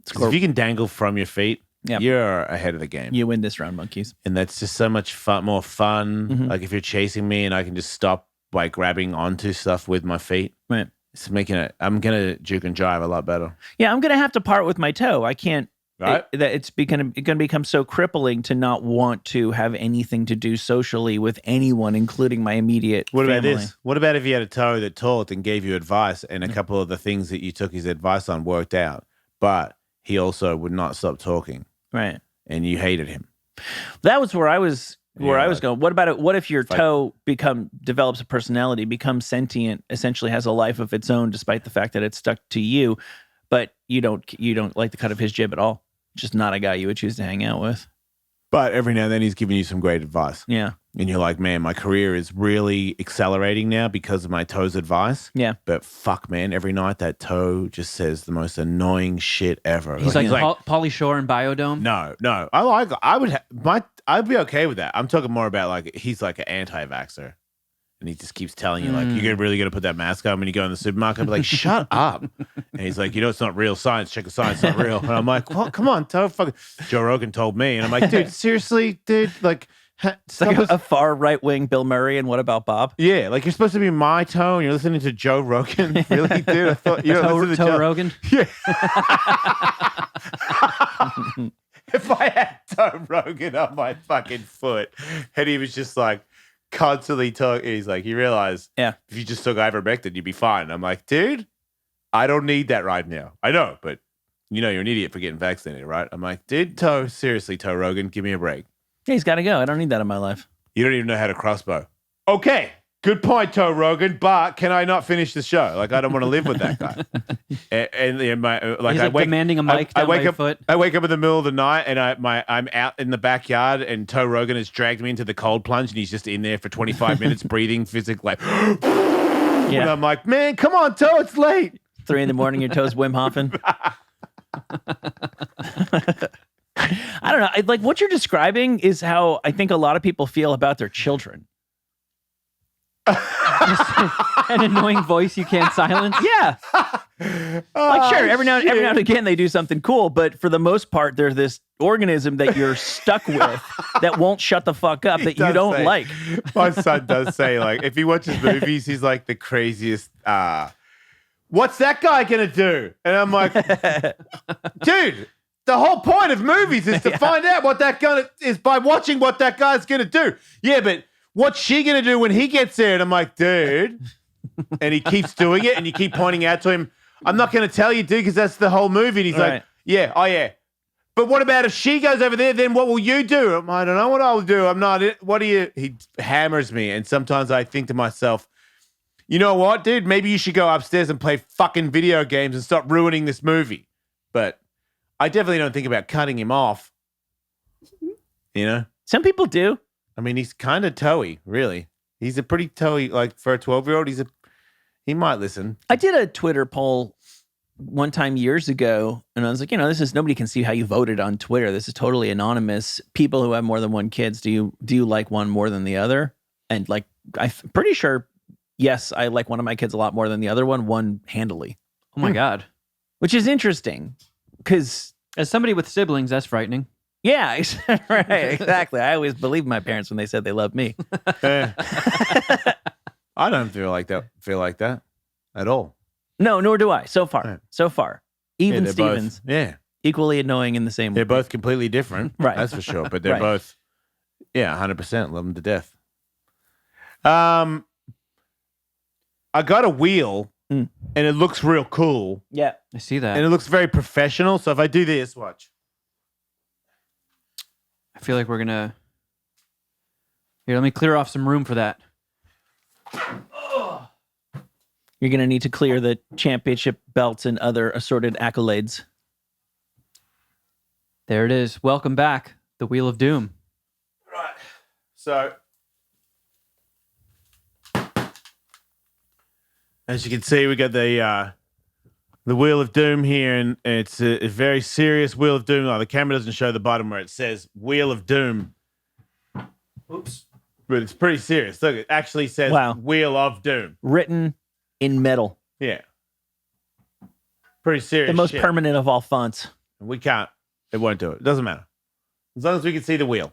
If you can dangle from your feet, Yep. you're ahead of the game. You win this round, monkeys. And that's just so much more fun. Mhm. Like if you're chasing me and I can just stop by grabbing onto stuff with my feet, Right. it's making it. I'm gonna juke and jive a lot better. Yeah, I'm gonna have to part with my toe. I can't. Right? It's going to become so crippling to not want to have anything to do socially with anyone, including my immediate What about family. this? What about if you had a toe that talked and gave you advice, and a couple of the things that you took his advice on worked out, but he also would not stop talking, Right. and you hated him? That was where I was. Yeah, I was going. What about it? What if your Like- toe develops a personality, becomes sentient, essentially has a life of its own, despite the fact that it's stuck to you, but you don't like the cut of his jib at all. Just not a guy you would choose to hang out with. But every now and then he's giving you some great advice. Yeah. And you're like, man, my career is really accelerating now because of my toe's advice. Yeah. But fuck, man, every night that toe just says the most annoying shit ever. He's like Pauly Shore in Biodome. No. I'd be okay with that. I'm talking more about like, he's like an anti-vaxxer. And he just keeps telling you, like, you're really going to put that mask on when you go in the supermarket. I'm like, shut up. And he's like, it's not real science. Check the science. It's not real. And I'm like, well, come on, fuck. Joe Rogan told me. And I'm like, dude, seriously, dude? Like, It's like a far right wing Bill Murray. And what about Bob? yeah, like you're supposed to be my toe and you're listening to Joe Rogan. Really, dude? I thought you don't listen to Toe Joe Rogan. Yeah. If I had Joe Rogan on my fucking foot and he was just like constantly talking, he's like, you realize if you just took ivermectin, you'd be fine. I'm like, dude, I don't need that right now. I know, but you're an idiot for getting vaccinated, right? I'm like, dude, seriously, Toe Rogan, give me a break. Yeah, he's got to go. I don't need that in my life. You don't even know how to crossbow. Okay. Good point, Toe Rogan, but can I not finish the show? Like, I don't want to live with that guy. and my like, He's I like wake, demanding a mic I down wake by your up. foot. I wake up in the middle of the night, and I'm out in the backyard, and Toe Rogan has dragged me into the cold plunge, and he's just in there for 25 minutes, breathing physically. Like, and I'm like, man, come on, Toe, it's late. 3 a.m, your toes Wim Hoffing. I don't know. Like what you're describing is how I think a lot of people feel about their children. An annoying voice you can't silence. Yeah. Like sure, every now and again they do something cool, but for the most part, they're this organism that you're stuck with that won't shut the fuck up, that you don't like. My son does say, like, if he watches movies, he's like the craziest. What's that guy gonna do? And I'm like, dude, the whole point of movies is to find out what that guy is by watching what that guy's gonna do. Yeah, but what's she gonna do when he gets there? And I'm like, dude. And he keeps doing it, and you keep pointing out to him, I'm not gonna tell you, dude, because that's the whole movie. And he's like, yeah, oh yeah. But what about if she goes over there? Then what will you do? I don't know what I'll do. I'm not. What do you? He hammers me, and sometimes I think to myself, you know what, dude? Maybe you should go upstairs and play fucking video games and stop ruining this movie. But I definitely don't think about cutting him off. You know? Some people do. I mean, he's kind of toey, really. He's a pretty toey, like for a 12-year-old. He might listen. I did a Twitter poll one time years ago, and I was like, nobody can see how you voted on Twitter. This is totally anonymous. People who have more than one kids, do you like one more than the other? And like, I'm pretty sure, yes, I like one of my kids a lot more than the other one handily. Oh my God. Which is interesting because as somebody with siblings, that's frightening. Yeah, right, exactly. I always believed my parents when they said they loved me. I don't feel like that at all. No, nor do I. So far. Even they're Stevens. Both, equally annoying in the same way. They're both completely different. Right. That's for sure. But they're Right. both, 100% love them to death. I got a wheel, and it looks real cool. Yeah. I see that. And it looks very professional. So if I do this, watch. I feel like we're gonna. Here, let me clear off some room for that. You're going to need to clear the championship belts and other assorted accolades. There it is. Welcome back, the Wheel of Doom. Right. So, as you can see, we got the Wheel of Doom here, and it's a very serious Wheel of Doom. The camera doesn't show the bottom where it says Wheel of Doom. Oops. But it's pretty serious. Look, it actually says Wheel of Doom. Written in metal. Yeah. Pretty serious The most shit. permanent of all fonts. We can't. It won't do it. It doesn't matter. As long as we can see the wheel.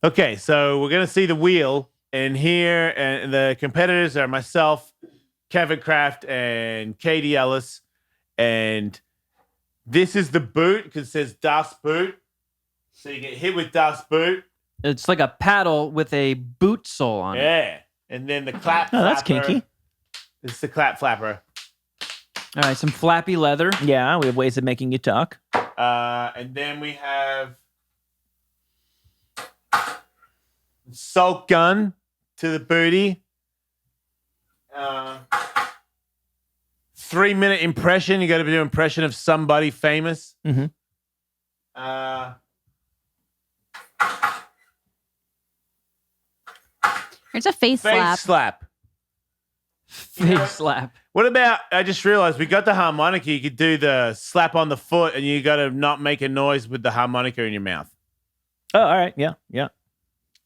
Okay, so we're going to see the wheel. And here, and the competitors are myself, Kevin Kraft, and Katie Ellis. And this is the boot because it says Das Boot. So you get hit with Das Boot. It's like a paddle with a boot sole on it. Yeah. And then the clap Oh, that's flapper. kinky. This is the clap flapper. All right, some flappy leather. Yeah, we have ways of making you talk. And then we have salt gun to the booty. 3-minute impression. You got to do an impression of somebody famous. Mm-hmm. It's a face slap. Slap. Face slap. What about, I just realized we got the harmonica. You could do the slap on the foot and you got to not make a noise with the harmonica in your mouth. Oh, all right. Yeah.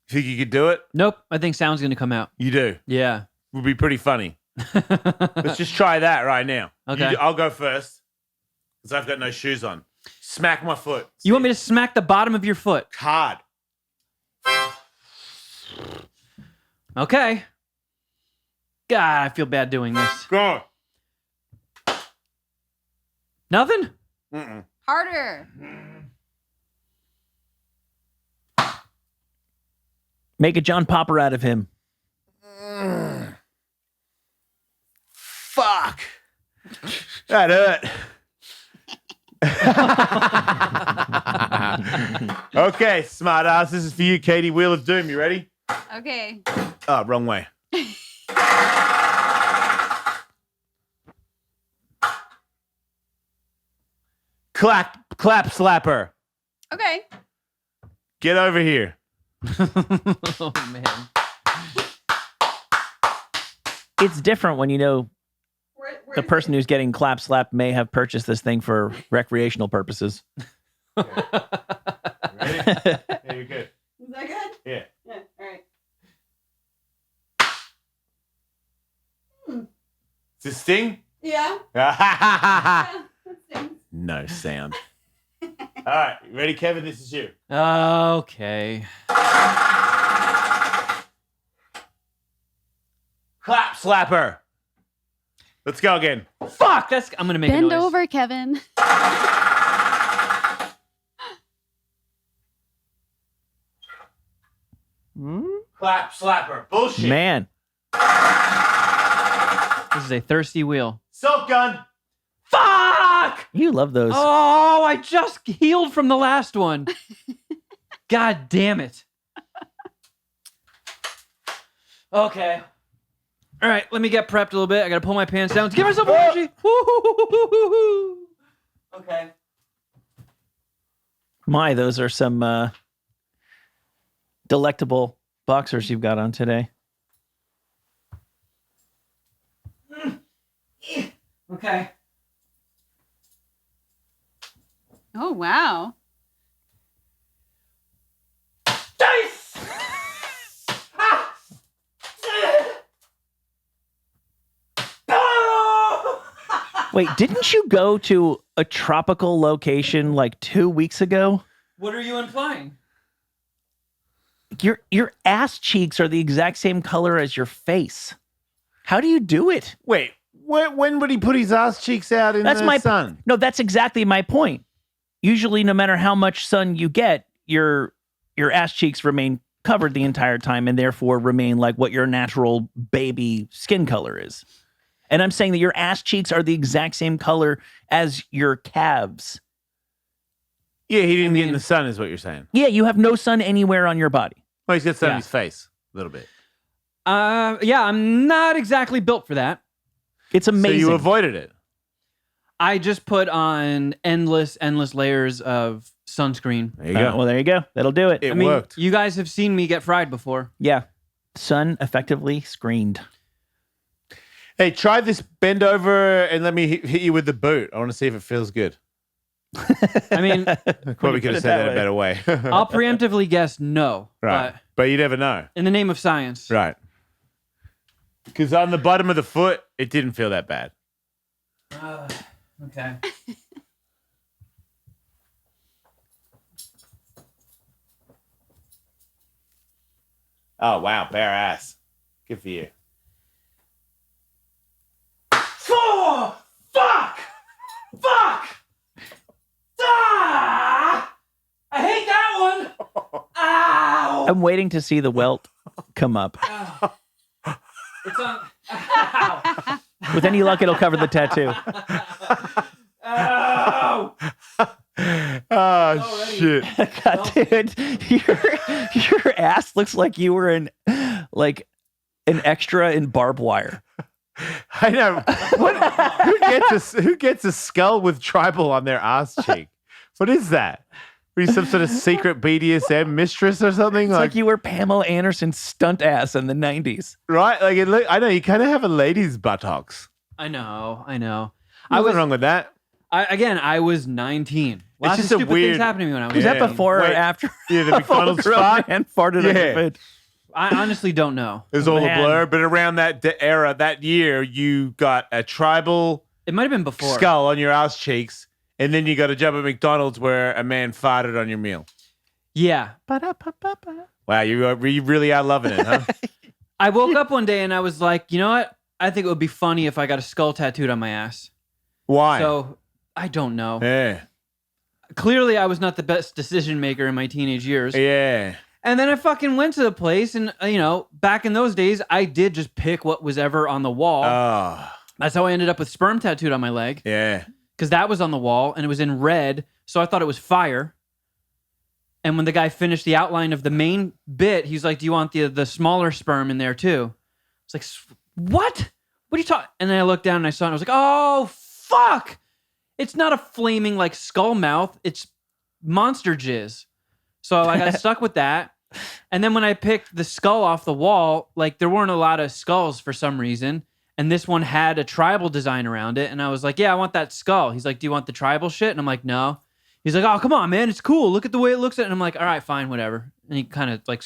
Think you could do it? Nope, I think sound's going to come out. You do. Yeah. Would be pretty funny. Let's just try that right now. Okay. I'll go first because I've got no shoes on. Smack my foot. You want me to smack the bottom of your foot? Hard. Okay. God, I feel bad doing this. Go. Nothing? Mm-mm. Harder. Make a John Popper out of him. Fuck. That hurt. Okay, smart ass. This is for you, Katie. Wheel of Doom. You ready? Okay. Oh, wrong way. Clap slapper. Okay. Get over here. Oh, man. It's different when you know Where the person who's getting clap slapped may have purchased this thing for recreational purposes. Ready? Yeah, you're good. Is that good? Yeah. Yeah. All right. Does this sting? Yeah. Ah. That stings. No sound. All right. You ready, Kevin? This is you. Okay. Clap slapper. Let's go again. Fuck! I'm going to make a Bend noise. over, Kevin. Clap slapper. Bullshit. Man, This is a thirsty wheel. Salt gun. Fuck! you love those. Oh, I just healed from the last one. God damn it. Okay. All right, let me get prepped a little bit. I got to pull my pants down to give myself energy. Woo-hoo-hoo-hoo-hoo-hoo. Okay. My, those are some delectable boxers you've got on today. Okay. Oh, wow. Dice! Wait, didn't you go to a tropical location like 2 weeks ago? What are you implying? Your ass cheeks are the exact same color as your face. How do you do it? Wait. When would he put his ass cheeks out in That's the my sun? No, that's exactly my point. Usually, no matter how much sun you get, your ass cheeks remain covered the entire time and therefore remain like what your natural baby skin color is. And I'm saying that your ass cheeks are the exact same color as your calves. Yeah, he didn't get in the sun, is what you're saying. Yeah, you have no sun anywhere on your body. Well, he's got sun Yeah. on his face a little bit. Yeah, I'm not exactly built for that. It's amazing. So you avoided it. I just put on endless layers of sunscreen. There you go. Well, there you go. That'll do it. It worked. You guys have seen me get fried before. Yeah. Sun effectively screened. Hey, try this bend over and let me hit you with the boot. I want to see if it feels good. I mean, Probably could have said that a better way. I'll preemptively guess no. Right. But But you never know. in the name of science. Right. Because on the bottom of the foot, it didn't feel that bad. Okay. Oh, wow. Bare ass. Good for you. Oh, fuck! Fuck! Ah! I hate that one! Ow! I'm waiting to see the welt come up. It's on. Ow! With any luck, it'll cover the tattoo. Ow! Oh, shit. God, dude, your ass looks like you were in like an extra in Barbed Wire. I know. Who gets a skull with tribal on their ass cheek? What is that? Are you some sort of secret BDSM mistress or something? It's like you were Pamela Anderson's stunt ass in the 90s. Right? Like I know you kind of have a lady's buttocks. I know. Nothing wrong with that. I was 19. Lots just of a stupid weird- things happened to me when I was. Was Yeah. that before or Wait. after? Yeah, the McDonald's Grown spot. man farted on Yeah. your bed. I honestly don't know. It was all a Man. blur, but around that era, that year, you got a tribal It might have been before. skull on your ass cheeks, and then you got a job at McDonald's where a man farted on your meal. Yeah. Wow, you really are loving it, huh? I woke up one day and I was like, you know what? I think it would be funny if I got a skull tattooed on my ass. Why? So I don't know. Yeah. Clearly, I was not the best decision maker in my teenage years. Yeah. And then I fucking went to the place, and back in those days, I did just pick what was ever on the wall. Oh, That's how I ended up with sperm tattooed on my leg, yeah. because that was on the wall and it was in red, so I thought it was fire. And when the guy finished the outline of the main bit, he's like, "Do you want the smaller sperm in there too?" It's like, "What? What are you talking?" And then I looked down and I saw it, and I was like, "Oh fuck! It's not a flaming like skull mouth. It's monster jizz." So I got stuck with that. And then when I picked the skull off the wall, like there weren't a lot of skulls for some reason. And this one had a tribal design around it. And I was like, "Yeah, I want that skull." He's like, "Do you want the tribal shit?" And I'm like, "No." He's like, "Oh, come on, man. It's cool. Look at the way it looks." And I'm like, "All right, fine, whatever." And he kind of like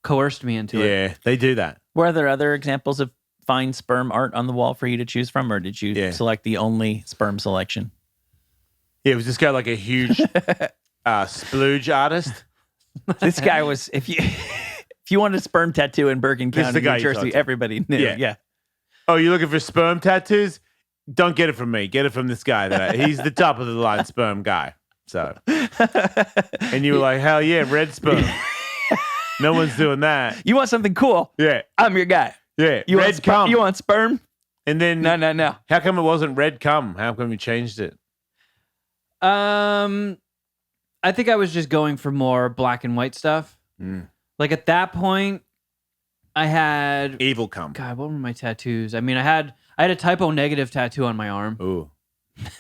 coerced me into it. Yeah, they do that. Were there other examples of fine sperm art on the wall for you to choose from, or did you Yeah. select the only sperm selection? Yeah, it was this guy like a huge splooge artist. This guy was, if you wanted a sperm tattoo in Bergen This is County, the guy New you Jersey, talked to. everybody knew. Yeah. Yeah. Oh, you looking for sperm tattoos? Don't get it from me. Get it from this guy. He's the top of the line sperm guy. So, and you were like, hell yeah, red sperm. No one's doing that. You want something cool? Yeah, I'm your guy. yeah. You want Red cum. You want sperm? And then No. how come it wasn't red cum? How come you changed it? I think I was just going for more black and white stuff. Mm. Like at that point, I had Evil cum. God, what were my tattoos? I mean, I had a typo negative tattoo on my arm. Ooh,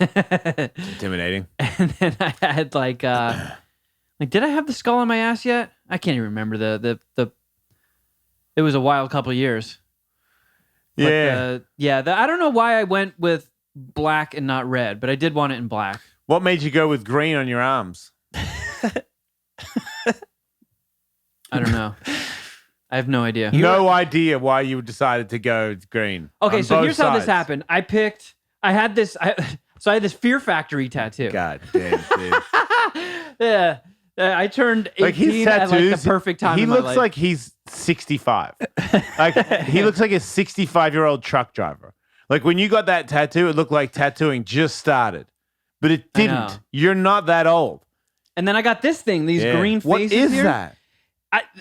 And intimidating. then I had like did I have the skull on my ass yet? I can't even remember the it was a wild couple of years. But, Yeah. I don't know why I went with black and not red, but I did want it in black. What made you go with green on your arms? I don't know. I have no idea. No idea why you decided to go with green. Okay, on so both here's how this sides. happened. I had this Fear Factory tattoo. God damn, dude. Yeah. I turned 18 Like his tattoos, at like the perfect time he in my looks life. like he's 65. Like he looks like a 65-year-old truck driver. Like when you got that tattoo, it looked like tattooing just started, but it I know. didn't. You're not that old. And then I got this thing, these green faces. What is here. that?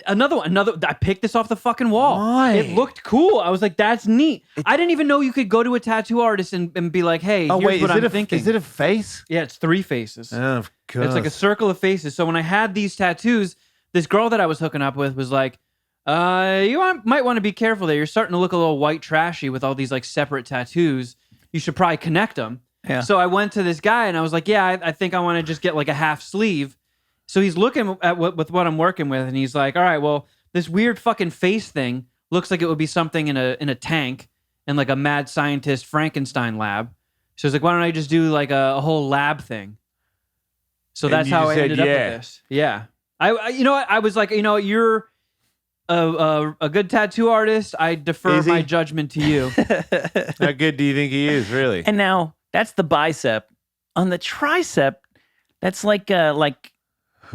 Another one. I picked this off the fucking wall. Why? It looked cool. I was like, "That's neat." I didn't even know you could go to a tattoo artist and be like, "Hey, Oh here's wait, what is I'm it thinking." is it a face? Yeah, it's 3 faces. Oh, of course. It's like a circle of faces. So when I had these tattoos, this girl that I was hooking up with was like, might want to be careful there. You're starting to look a little white trashy with all these like separate tattoos. You should probably connect them." Yeah. So I went to this guy and I was like, "Yeah, I think I want to just get like a half sleeve." So he's looking at what I'm working with, and he's like, "All right, well, this weird fucking face thing looks like it would be something in a tank in like a mad scientist Frankenstein lab." So he's like, "Why don't I just do like a whole lab thing?" So And that's you how just I said ended up yeah. with this. Yeah. I you know what? I was like, you're a good tattoo artist. I defer Is he? my judgment to you. How good do you think he is, really? And now that's the bicep. On the tricep, that's like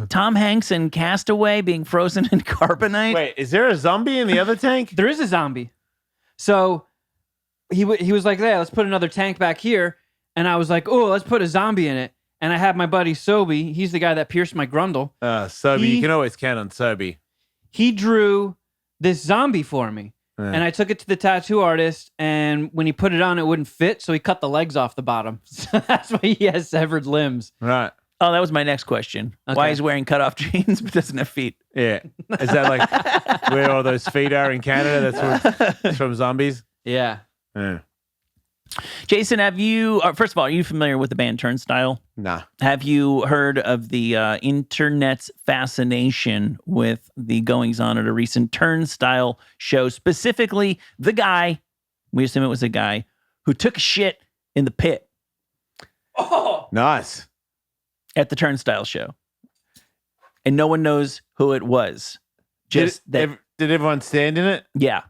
Tom Hanks in Castaway being frozen in carbonite. Wait, is there a zombie in the other tank? There is a zombie. So he was like, "Yeah, let's put another tank back here." And I was like, "Oh, let's put a zombie in it." And I had my buddy Sobe. He's the guy that pierced my grundle. Sobe, you can always count on Sobe. He drew this zombie for me. And I took it to the tattoo artist, and when he put it on, it wouldn't fit, so he cut the legs off the bottom. So that's why he has severed limbs. Right. Oh, that was my next question. Okay. Why is he wearing cutoff jeans but doesn't have feet? Yeah. Is that like where all those feet are in Canada? That's where it's from zombies? Yeah. Yeah. Jason, have you, first of all, are you familiar with the band Turnstile? Nah. Have you heard of the internet's fascination with the goings-on at a recent Turnstile show, specifically the guy, we assume it was a guy, who took a shit in the pit Nice. at the Turnstile show? And no one knows who it was. Just Did everyone stand in it? yeah.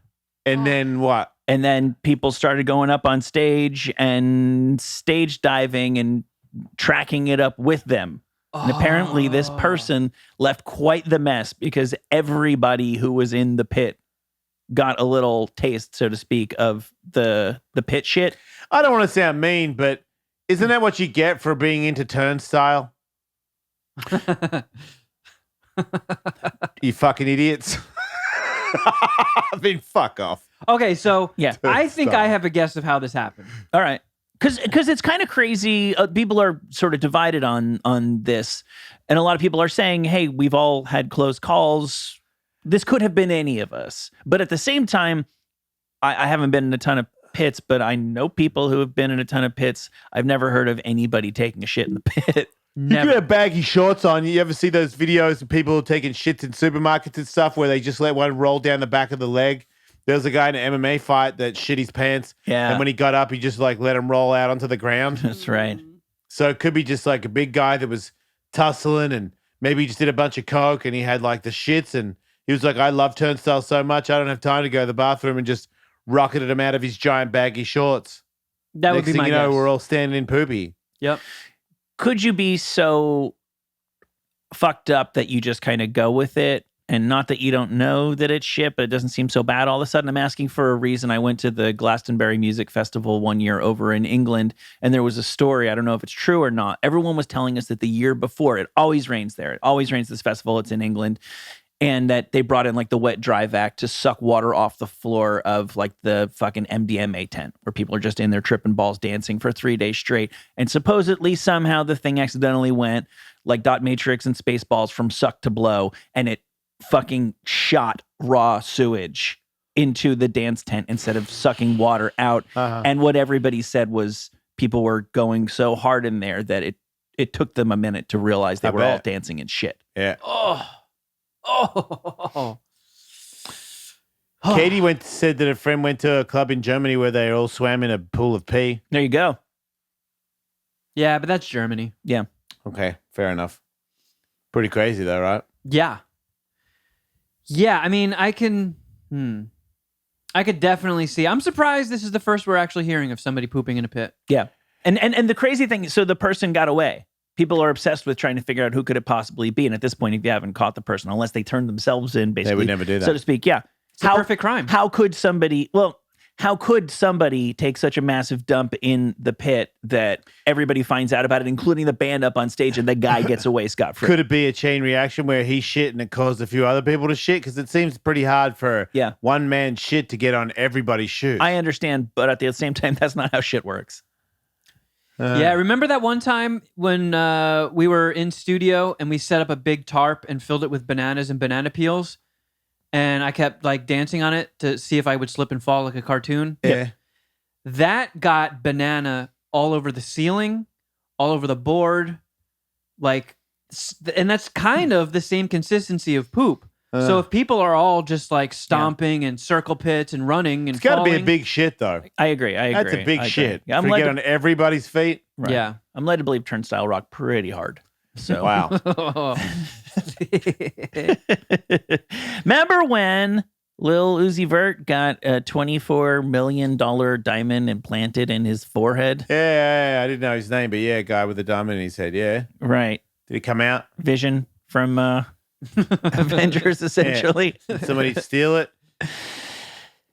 And then what? And then people started going up on stage and stage diving and tracking it up with them. And apparently this person left quite the mess because everybody who was in the pit got a little taste, so to speak, of the pit shit. I don't want to sound mean, but isn't that what you get for being into Turnstile? You fucking idiots. I mean, fuck off. Okay, so Yeah. I think Stop. I have a guess of how this happened. All right. Because it's kind of crazy. People are sort of divided on this. And a lot of people are saying, hey, we've all had close calls. This could have been any of us. But at the same time, I haven't been in a ton of pits, but I know people who have been in a ton of pits. I've never heard of anybody taking a shit in the pit. You Never. could have baggy shorts on. You ever see those videos of people taking shits in supermarkets and stuff where they just let one roll down the back of the leg? There was a guy in an MMA fight that shit his pants. Yeah. And when he got up, he just like let him roll out onto the ground. That's right. So it could be just like a big guy that was tussling and maybe he just did a bunch of coke and he had like the shits and he was like, I love Turnstile so much, I don't have time to go to the bathroom, and just rocketed him out of his giant baggy shorts. That would Next be thing my you know, guess. we're all standing in poopy. Yep. Could you be so fucked up that you just kind of go with it? And not that you don't know that it's shit, but it doesn't seem so bad all of a sudden. I'm asking for a reason. I went to the Glastonbury Music Festival one year over in England, and there was a story. I don't know if it's true or not. Everyone was telling us that the year before, it always rains there. It always rains this festival. It's in England. And that they brought in like the wet dry vac to suck water off the floor of like the fucking MDMA tent where people are just in there tripping balls dancing for 3 days straight. And supposedly somehow the thing accidentally went like dot matrix and Spaceballs from suck to blow, and it fucking shot raw sewage into the dance tent instead of sucking water out. And what everybody said was people were going so hard in there that it took them a minute to realize they I were all bet. dancing in shit. Yeah. Oh. Katie said that a friend went to a club in Germany where they all swam in a pool of pee. There you go. Yeah, but that's Germany. Yeah. Okay, fair enough. Pretty crazy though, right? Yeah. Yeah, I mean, I could definitely see. I'm surprised this is the first we're actually hearing of somebody pooping in a pit. Yeah. And the crazy thing, so the person got away. People are obsessed with trying to figure out who could it possibly be. And at this point, if you haven't caught the person, unless they turned themselves in, basically, They would never do that. so to speak. Yeah. It's a perfect crime. How could somebody take such a massive dump in the pit that everybody finds out about it, including the band up on stage, and the guy gets away scot-free? Could it be a chain reaction where he shit and it caused a few other people to shit? Because it seems pretty hard for one man's shit to get on everybody's shoes. I understand, but at the same time, that's not how shit works. Yeah, remember that one time when we were in studio and we set up a big tarp and filled it with bananas and banana peels, and I kept like dancing on it to see if I would slip and fall like a cartoon? Yeah. That got banana all over the ceiling, all over the board, like, and that's kind of the same consistency of poop. So if people are all just like stomping and circle pits and running and It's got to be a falling- big shit though. I agree. That's a big I agree. shit. Yeah, to get on everybody's feet. Right. Yeah. I'm led to believe Turnstile rock pretty hard. So Wow. remember when Lil Uzi Vert got a $24 million diamond implanted in his forehead? Yeah, I didn't know his name, but yeah, guy with a diamond in his head. Yeah. Right. Did he come out? Vision from Avengers, essentially. Did somebody steal it?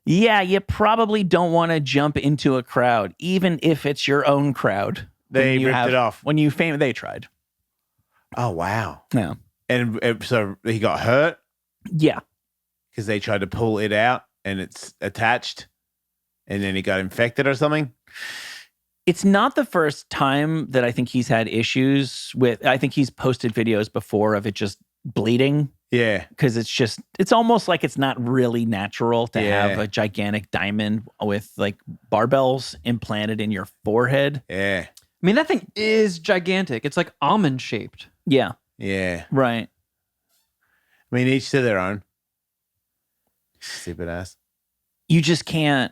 Yeah, you probably don't want to jump into a crowd, even if it's your own crowd. They ripped it off. When they tried. Oh, wow. Yeah. And so he got hurt Yeah. because they tried to pull it out and it's attached and then he got infected or something? It's not the first time that I think he's had issues with. I think he's posted videos before of it just bleeding. Yeah. Because it's almost like it's not really natural to have a gigantic diamond with like barbells implanted in your forehead. Yeah. I mean, that thing is gigantic. It's like almond shaped. Yeah. Yeah. Right. I mean, each to their own. Stupid ass. You just can't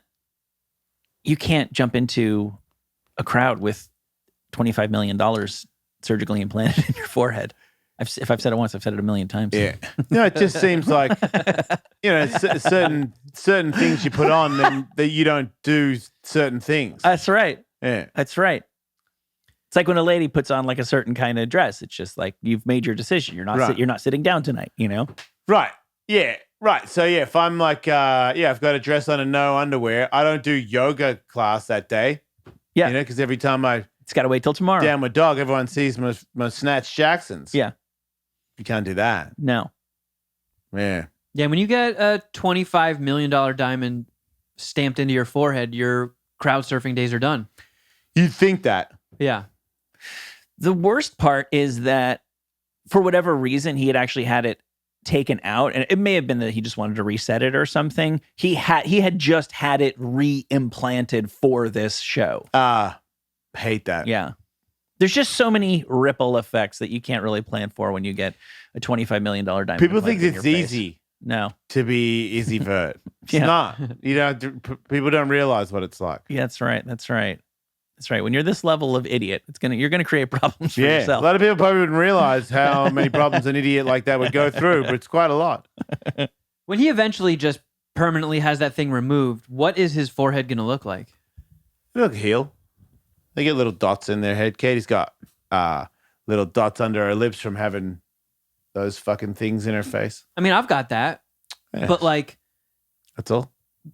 jump into a crowd with $25 million surgically implanted in your forehead. If I've said it once, I've said it a million times. Yeah. No, it just seems like, certain things you put on, then that you don't do certain things. That's right. Yeah. That's right. It's like when a lady puts on like a certain kind of dress. It's just like you've made your decision. You're not you're not sitting down tonight, Right. Yeah. Right. So yeah, if I'm like, I've got a dress on and no underwear, I don't do yoga class that day. Yeah. Because every time It's got to wait till tomorrow. down my dog, everyone sees my Snatch Jacksons. Yeah. You can't do that. No. Yeah. Yeah, when you get a $25 million diamond stamped into your forehead, your crowd surfing days are done. You'd think that. Yeah. The worst part is that for whatever reason, he had actually had it taken out, and it may have been that he just wanted to reset it or something. He had just had it re-implanted for this show. Hate that. Yeah. There's just so many ripple effects that you can't really plan for when you get a $25 million diamond. People think implanted in it's your face. easy No. to be easy vert. It's Yeah. not. People don't realize what it's like. Yeah, that's right. That's right. That's right. When you're this level of idiot, you're gonna create problems for A yourself. lot of people probably wouldn't realize how many problems an idiot like that would go through, but it's quite a lot. When he eventually just permanently has that thing removed, what is his forehead going to look like? Look, heel. They get little dots in their head. Katie's got little dots under her lips from having those fucking things in her face. I mean, I've got that, Yeah. but That's all.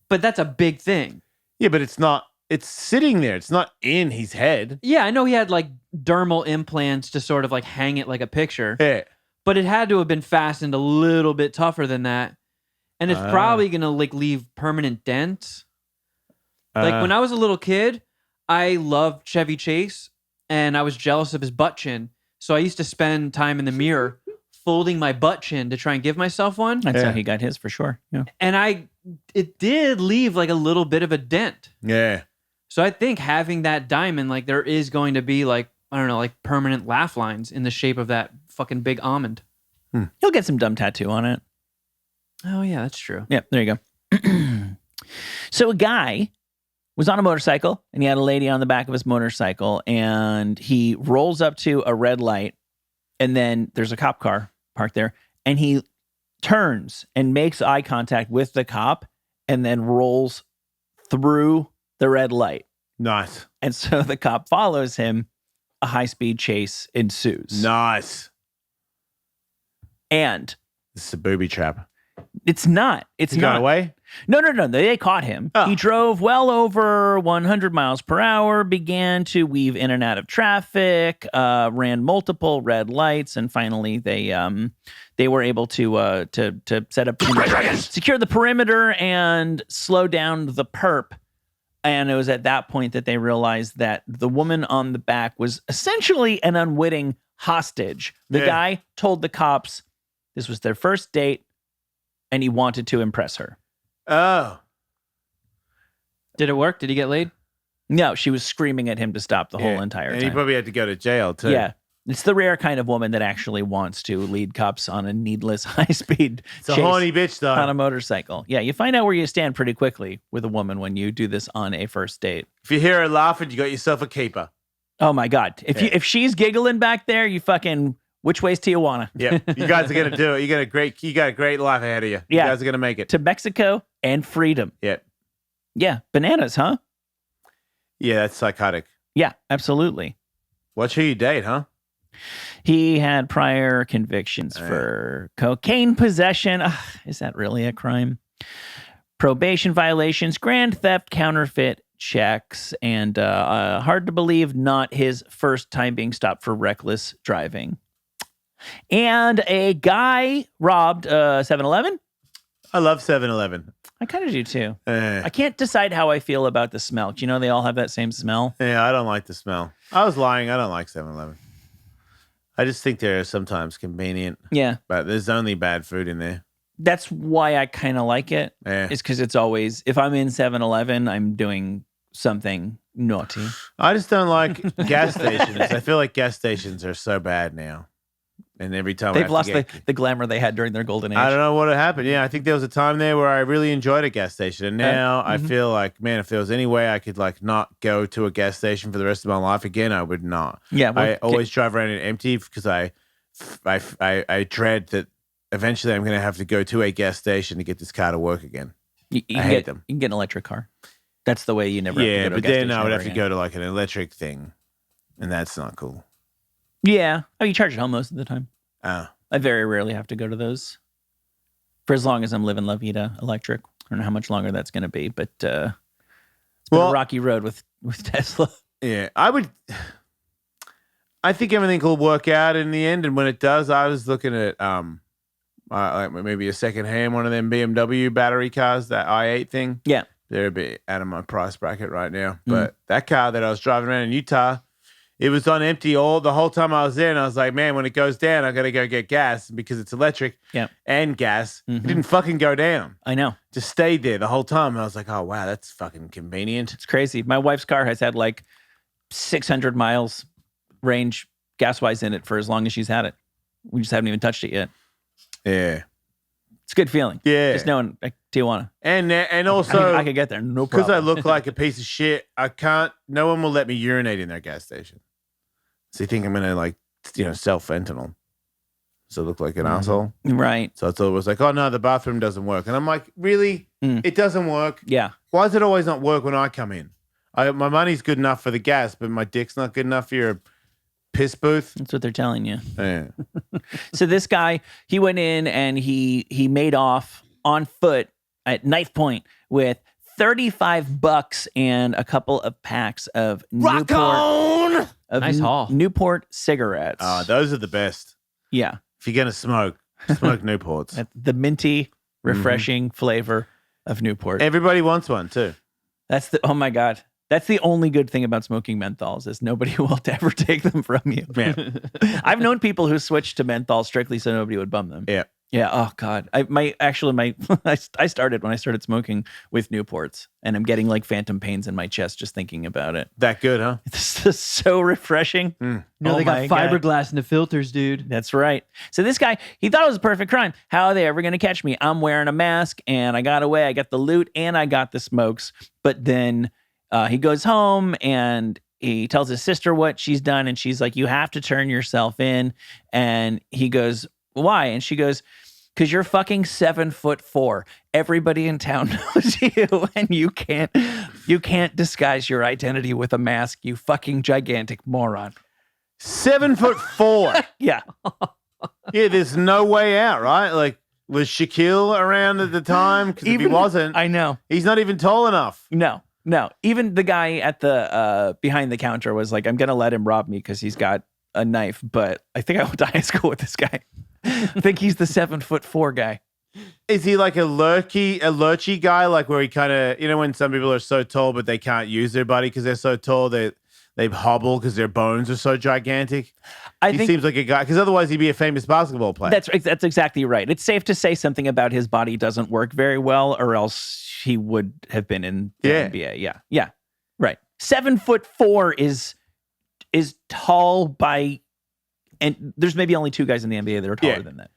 but that's a big thing. Yeah, but it's not. It's sitting there. It's not in his head. Yeah, I know he had like dermal implants to sort of like hang it like a picture, Yeah. but it had to have been fastened a little bit tougher than that. And it's probably going to like leave permanent dents. Like when I was a little kid, I loved Chevy Chase and I was jealous of his butt chin. So I used to spend time in the mirror folding my butt chin to try and give myself one. That's how he got his for sure. Yeah. And it did leave like a little bit of a dent. Yeah. So I think having that diamond, like there is going to be like, I don't know, like permanent laugh lines in the shape of that fucking big almond. He'll get some dumb tattoo on it. Oh yeah, that's true. Yeah, there you go. So a guy was on a motorcycle and he had a lady on the back of his motorcycle and he rolls up to a red light and then there's a cop car parked there and he turns and makes eye contact with the cop and then rolls through the red light. Nice. And so the cop follows him. A high-speed chase ensues. Nice. And This is a booby trap. it's not. It's He not. got away? No. They caught him. Oh. He drove well over 100 miles per hour, began to weave in and out of traffic, ran multiple red lights, and finally they were able to set up secure the perimeter and slow down the perp. And it was at that point that they realized that the woman on the back was essentially an unwitting hostage. The guy told the cops this was their first date and he wanted to impress her. Oh. Did it work? Did he get laid? No, she was screaming at him to stop the whole entire And time. he probably had to go to jail too. Yeah. It's the rare kind of woman that actually wants to lead cops on a needless high-speed It's a chase horny bitch though. on a motorcycle. Yeah, you find out where you stand pretty quickly with a woman when you do this on a first date. If you hear her laughing, you got yourself a keeper. Oh my God. If she's giggling back there, you fucking, which way's Tijuana? Yeah. You guys are gonna do it. You got a great life ahead of you. Yeah. You guys are gonna make it. To Mexico and freedom. Yeah. Yeah, bananas, huh? Yeah, that's psychotic. Yeah, absolutely. Watch who you date, huh? He had prior convictions for cocaine possession. Ugh, is that really a crime? Probation violations, grand theft, counterfeit checks, and hard to believe not his first time being stopped for reckless driving. And a guy robbed 7-Eleven. I love 7-Eleven. I kind of do too. I can't decide how I feel about the smell. Do you know they all have that same smell? Yeah, I don't like the smell. I was lying. I don't like 7-Eleven. I just think they're sometimes convenient. Yeah. But there's only bad food in there. That's why I kind of like it. Yeah. It's because it's always, if I'm in 7-Eleven, I'm doing something naughty. I just don't like gas stations. I feel like gas stations are so bad now. And every time They've lost the glamour they had during their golden age. I don't know what happened. Yeah, I think there was a time there where I really enjoyed a gas station. And now I feel like, man, if there was any way I could like not go to a gas station for the rest of my life again, I would not. Yeah. I always drive around it empty because I dread that eventually I'm going to have to go to a gas station to get this car to work again. You I hate them. You can get an electric car. That's the way you never have to go to a but gas then station I would ever have to again. go to like an electric thing. And that's not cool. Yeah. Oh, you charge at home most of the time. Oh. I very rarely have to go to those for as long as I'm living La Vida electric. I don't know how much longer that's going to be, but it's been a rocky road with Tesla. Yeah, I think everything will work out in the end. And when it does, I was looking at like maybe a secondhand one of them BMW battery cars, that i8 thing. Yeah. They're a bit out of my price bracket right now. But that car that I was driving around in Utah, it was on empty the whole time I was there, and I was like, man, when it goes down, I got to go get gas because it's electric and gas. It didn't fucking go down. I know. Just stayed there the whole time. And I was like, oh, wow, that's fucking convenient. It's crazy. My wife's car has had like 600 miles range gas-wise in it for as long as she's had it. We just haven't even touched it yet. Yeah. It's a good feeling. Yeah. Just knowing Tijuana. And also, I could get there. No because problem. I look like a piece of shit, no one will let me urinate in their gas station. So you think I'm going to like, sell fentanyl. So I look like an asshole. Right. So I thought it was like, oh no, the bathroom doesn't work. And I'm like, really? It doesn't work? Yeah. Why does it always not work when I come in? My money's good enough for the gas, but my dick's not good enough for your piss booth. That's what they're telling you. Yeah. So this guy, he went in and he made off on foot at knife point with $35 and a couple of packs of Newport cigarettes. Those are the best. Yeah. If you're going to smoke Newports. The minty, refreshing flavor of Newport. Everybody wants one too. Oh my God. That's the only good thing about smoking menthols is nobody will ever take them from you. Man. I've known people who switched to menthol strictly so nobody would bum them. Yeah. Yeah. Oh God. I started when I started smoking with Newports, and I'm getting like phantom pains in my chest just thinking about it. That good, huh? It's just so refreshing. No, they got fiberglass in the filters, dude. That's right. So this guy, he thought it was a perfect crime. How are they ever going to catch me? I'm wearing a mask and I got away. I got the loot and I got the smokes. But then he goes home and he tells his sister what she's done. And she's like, you have to turn yourself in. And he goes, why? And she goes, because you're fucking 7'4". Everybody in town knows you, and you can't disguise your identity with a mask, you fucking gigantic moron. 7'4". Yeah. Yeah, there's no way out, right? Like, was Shaquille around at the time? Because if he wasn't, I know. He's not even tall enough. No. Even the guy at the behind the counter was like, I'm gonna let him rob me because he's got a knife, but I think I went to high school with this guy. I think he's the 7'4" guy. Is he like a lurchy guy, like where he kind of, when some people are so tall but they can't use their body because they're so tall they hobble because their bones are so gigantic? He seems like a guy, because otherwise he'd be a famous basketball player. That's exactly right. It's safe to say something about his body doesn't work very well, or else he would have been in the NBA. Yeah, right. 7'4" is tall by, and there's maybe only two guys in the NBA that are taller than that.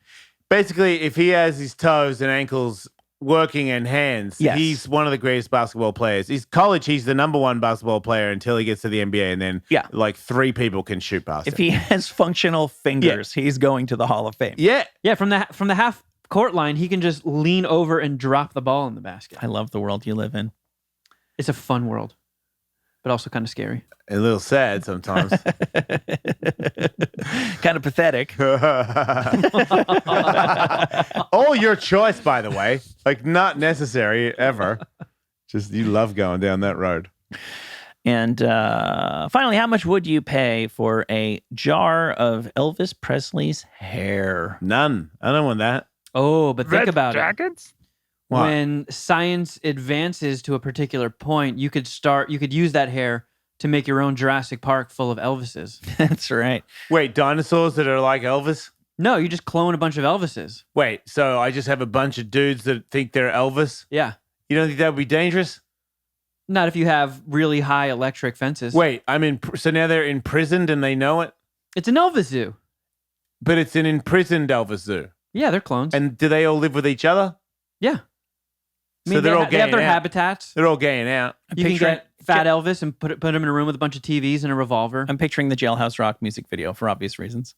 Basically, if he has his toes and ankles working and hands, he's one of the greatest basketball players. He's the number one basketball player until he gets to the NBA, and then like three people can shoot past him. If he has functional fingers, he's going to the Hall of Fame. Yeah. From the half court line, he can just lean over and drop the ball in the basket. I love the world you live in. It's a fun world, but also kind of scary. A little sad sometimes. Kind kind of pathetic. All your choice, by the way. Like, not necessary ever. Just you love going down that road. And finally, how much would you pay for a jar of Elvis Presley's hair? None. I don't want that. Oh, but think about it. jackets? What? When science advances to a particular point, you could use that hair to make your own Jurassic Park full of Elvises. That's right. Wait, dinosaurs that are like Elvis? No, you just clone a bunch of Elvises. Wait, so I just have a bunch of dudes that think they're Elvis? Yeah. You don't think that would be dangerous? Not if you have really high electric fences. Wait, so now they're imprisoned and they know it? It's an Elvis zoo. But it's an imprisoned Elvis zoo. Yeah, they're clones. And do they all live with each other? yeah. I So mean, they're all they have their gaying out. habitats. They're all gaying out. You can picturing- get Fat Elvis and put him in a room with a bunch of TVs and a revolver. I'm picturing the Jailhouse Rock music video for obvious reasons.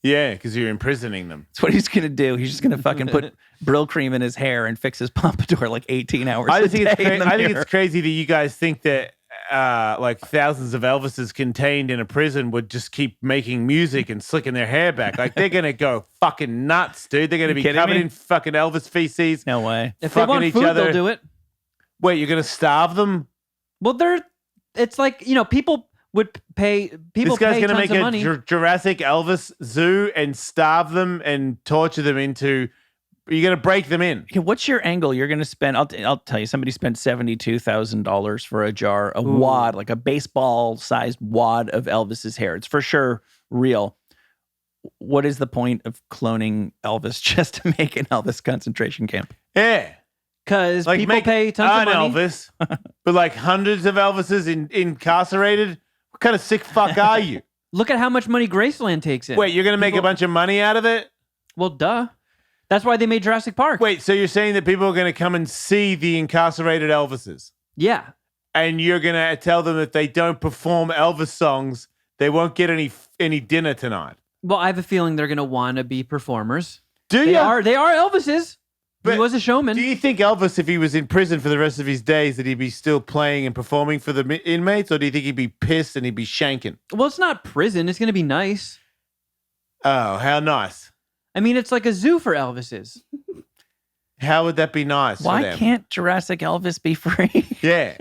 Yeah, because you're imprisoning them. That's what he's going to do. He's just going to fucking put Brill cream in his hair and fix his pompadour like 18 hours I a think day in the I think mirror. it's crazy that you guys think that like thousands of Elvises contained in a prison would just keep making music and slicking their hair back. Like they're gonna go fucking nuts, dude. They're gonna be kidding covered me? in fucking Elvis feces. No way. If they fucking want each food, other. they'll do it. Wait, you're gonna starve them? Well, it's like, people would pay, This guy's pay gonna tons make of a money. Jurassic Elvis zoo and starve them and torture them into. You're gonna break them in. Okay, what's your angle? You're going to spend, I'll tell you, somebody spent $72,000 for a jar, a wad, like a baseball-sized wad of Elvis's hair. It's for sure real. What is the point of cloning Elvis just to make an Elvis concentration camp? Yeah. Because Like people make pay tons of money. Elvis, but like hundreds of Elvises incarcerated. What kind of sick fuck are you? Look at how much money Graceland takes in. Wait, you're gonna make a bunch of money out of it? Well, duh. That's why they made Jurassic Park. Wait, so you're saying that people are gonna come and see the incarcerated Elvises, Yeah. and you're gonna tell them if they don't perform Elvis songs, they won't get any dinner tonight? Well, I have a feeling they're going to want to be performers. Do They you? are Elvises. But he was a showman. Do you think Elvis, if he was in prison for the rest of his days, that he'd be still playing and performing for the inmates, or do you think he'd be pissed and he'd be shanking? Well, it's not prison. It's going to be nice. Oh, how nice! I mean, it's like a zoo for Elvises. How would that be nice? for Why them? can't Jurassic Elvis be free? Yeah.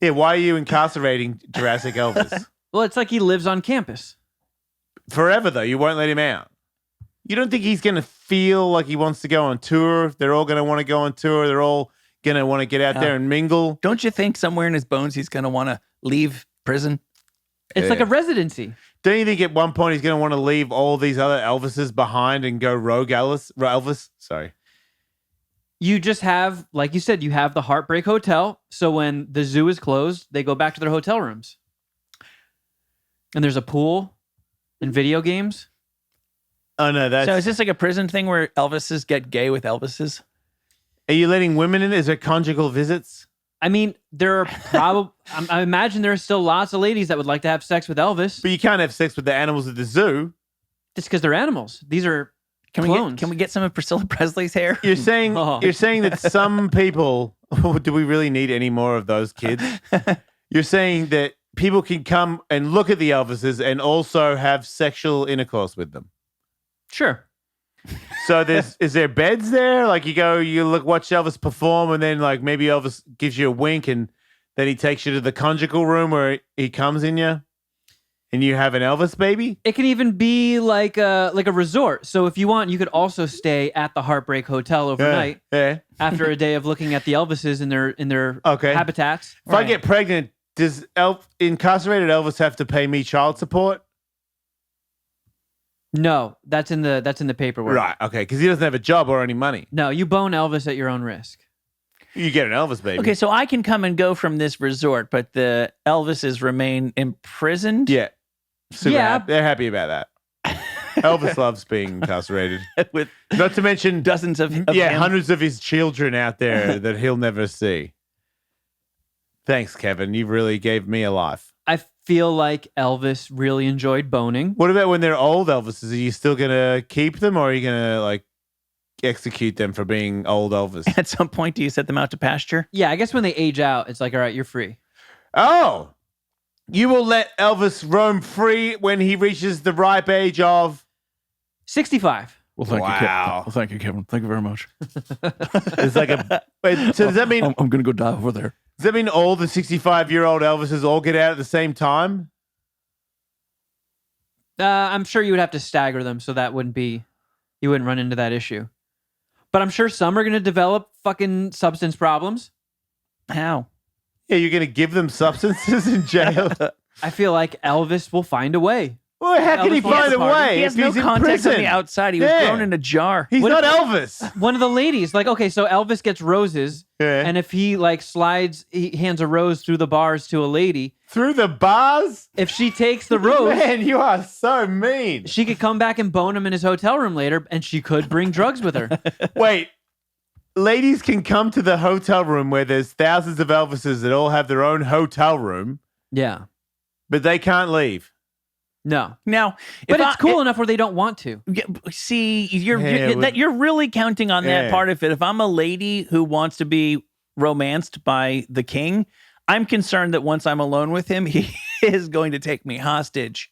Yeah, why are you incarcerating Jurassic Elvis? Well, it's like he lives on campus. Forever, though. You won't let him out. You don't think he's going to feel like he wants to go on tour? They're all going to want to go on tour. They're all going to want to get out there and mingle. Don't you think somewhere in his bones he's going to want to leave prison? It's like a residency. Don't you think at one point he's going to want to leave all these other Elvises behind and go rogue Elvis? Sorry. You just have, like you said, you have the Heartbreak Hotel. So when the zoo is closed, they go back to their hotel rooms. And there's a pool and video games. Oh, no, that's... So is this like a prison thing where Elvises get gay with Elvises? Are you letting women in? Is there conjugal visits? I mean, there are probably, I imagine there are still lots of ladies that would like to have sex with Elvis. But you can't have sex with the animals at the zoo. Just because they're animals. These are Can clones. we get some of Priscilla Presley's hair? You're saying Oh. you're saying that some people... do we really need any more of those kids? You're saying that people can come and look at the Elvises and also have sexual intercourse with them. Sure. So is there beds there? Like you look, watch Elvis perform, and then like maybe Elvis gives you a wink, and then he takes you to the conjugal room where he comes in you, and you have an Elvis baby. It can even be like a resort. So if you want, you could also stay at the Heartbreak Hotel overnight Yeah. after a day of looking at the Elvises in their Okay. habitats. If I get pregnant, does incarcerated Elvis have to pay me child support? No, that's in the paperwork. Right. Okay. Because he doesn't have a job or any money. No, you bone Elvis at your own risk. You get an Elvis baby. Okay, so I can come and go from this resort, but the Elvises remain imprisoned? Yeah. Super Yeah. happy. They're happy about that. Elvis loves being incarcerated. With Not to mention dozens of him. hundreds of his children out there that he'll never see. Thanks, Kevin. You really gave me a life. I feel like Elvis really enjoyed boning. What about when they're old Elvises? Are you still going to keep them, or are you going to like execute them for being old Elvis? At some point, do you set them out to pasture? Yeah, I guess when they age out, it's like, all right, you're free. Oh, You will let Elvis roam free when he reaches the ripe age of 65. Well, thank you, Wow. Kevin. Well, thank you, Kevin. Thank you very much. it's like a. Wait, so does that mean I'm going to go die over there. does that mean all the 65-year-old Elvises all get out at the same time? I'm sure you would have to stagger them, so that you wouldn't run into that issue. But I'm sure some are going to develop fucking substance problems. How? Yeah, you're gonna give them substances in jail. I feel like Elvis will find a way. Well, how can he Elvis wants find to a party. way He has if no he's in context on prison? the outside. He was Yeah. thrown in a jar. He's What not if- Elvis. One of the ladies, like, okay, so Elvis gets roses, Yeah. and if he like he hands a rose through the bars to a lady, Through the bars? if she takes the rose, Man, you are so mean. she could come back and bone him in his hotel room later, and she could bring drugs with her. Wait, ladies can come to the hotel room where there's thousands of Elvises that all have their own hotel room, Yeah. but they can't leave. No. Now, But if it's cool enough where they don't want to. See, Yeah, you're really counting on that Yeah. part of it. If I'm a lady who wants to be romanced by the king, I'm concerned that once I'm alone with him, he is going to take me hostage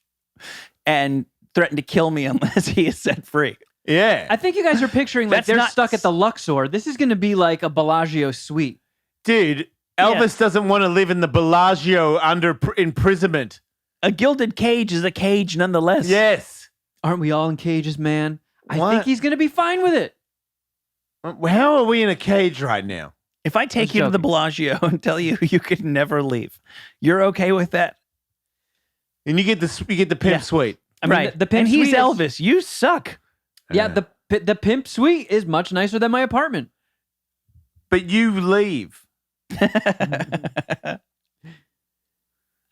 and threaten to kill me unless he is set free. Yeah. I think you guys are picturing like That's they're nuts. stuck at the Luxor. This is going to be like a Bellagio suite. Dude, Elvis doesn't want to live in the Bellagio under imprisonment. A gilded cage is a cage nonetheless. Yes. Aren't we all in cages, man? I What? think he's going to be fine with it. How are we in a cage right now? If I take Just you to the joking. Bellagio and tell you you could never leave, you're okay with that? And you get the pimp Yeah. suite. I mean, right. the pimp and he's suite is- Elvis. You suck. Yeah, the pimp suite is much nicer than my apartment. But you leave.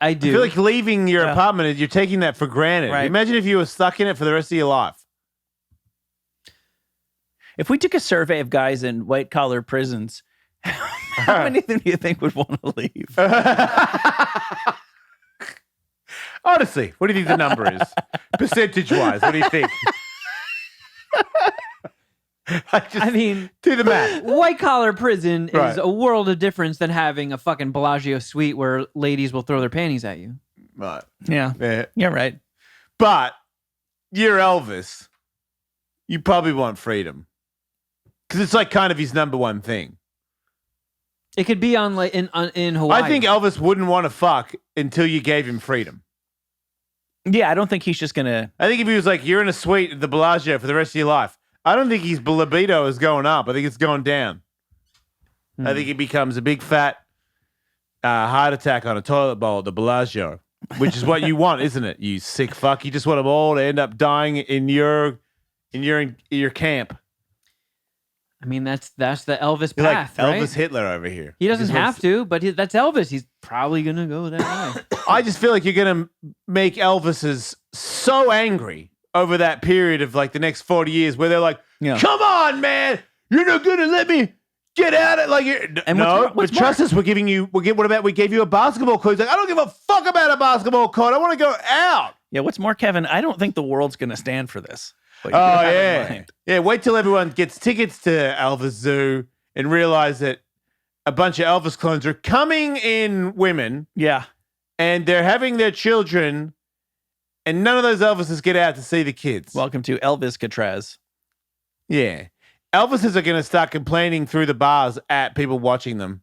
I do. I feel like leaving your Yeah. apartment, you're taking that for granted. Right. Imagine if you were stuck in it for the rest of your life. If we took a survey of guys in white collar prisons, how many of them do you think would want to leave? Honestly, what do you think the number is? Percentage-wise, what do you think? I mean, do the math. white collar prison Right. is a world of difference than having a fucking Bellagio suite where ladies will throw their panties at you. Right. Yeah, Yeah. you're right. But you're Elvis. You probably want freedom. Because it's like kind of his number one thing. It could be on like in Hawaii. I think Elvis wouldn't want to fuck until you gave him freedom. Yeah, I don't think he's just gonna. I think if he was like, you're in a suite at the Bellagio for the rest of your life, I don't think his libido is going up. I think it's going down. I think he becomes a big fat heart attack on a toilet bowl at the Bellagio, which is what you want, isn't it? You sick fuck. You just want them all to end up dying in your camp. I mean, that's the Elvis You're path, like right? Elvis Hitler over here. He doesn't just have wants- to, but that's Elvis. He's probably gonna go that way. I just feel like you're going to make Elvises so angry over that period of like the next 40 years where they're like, Yeah. come on, man. You're not going to let me get out of like, And no, what's but trust us. We gave you a basketball court. He's like, I don't give a fuck about a basketball court. I want to go out. Yeah, what's more, Kevin? I don't think the world's gonna stand for this. But you Oh, have it in yeah. mind. Yeah, wait till everyone gets tickets to Elvis Zoo and realize that a bunch of Elvis clones are coming in women Yeah. and they're having their children, and none of those Elvises get out to see the kids. Welcome to Elvis Catraz. Yeah. Elvises are going to start complaining through the bars at people watching them.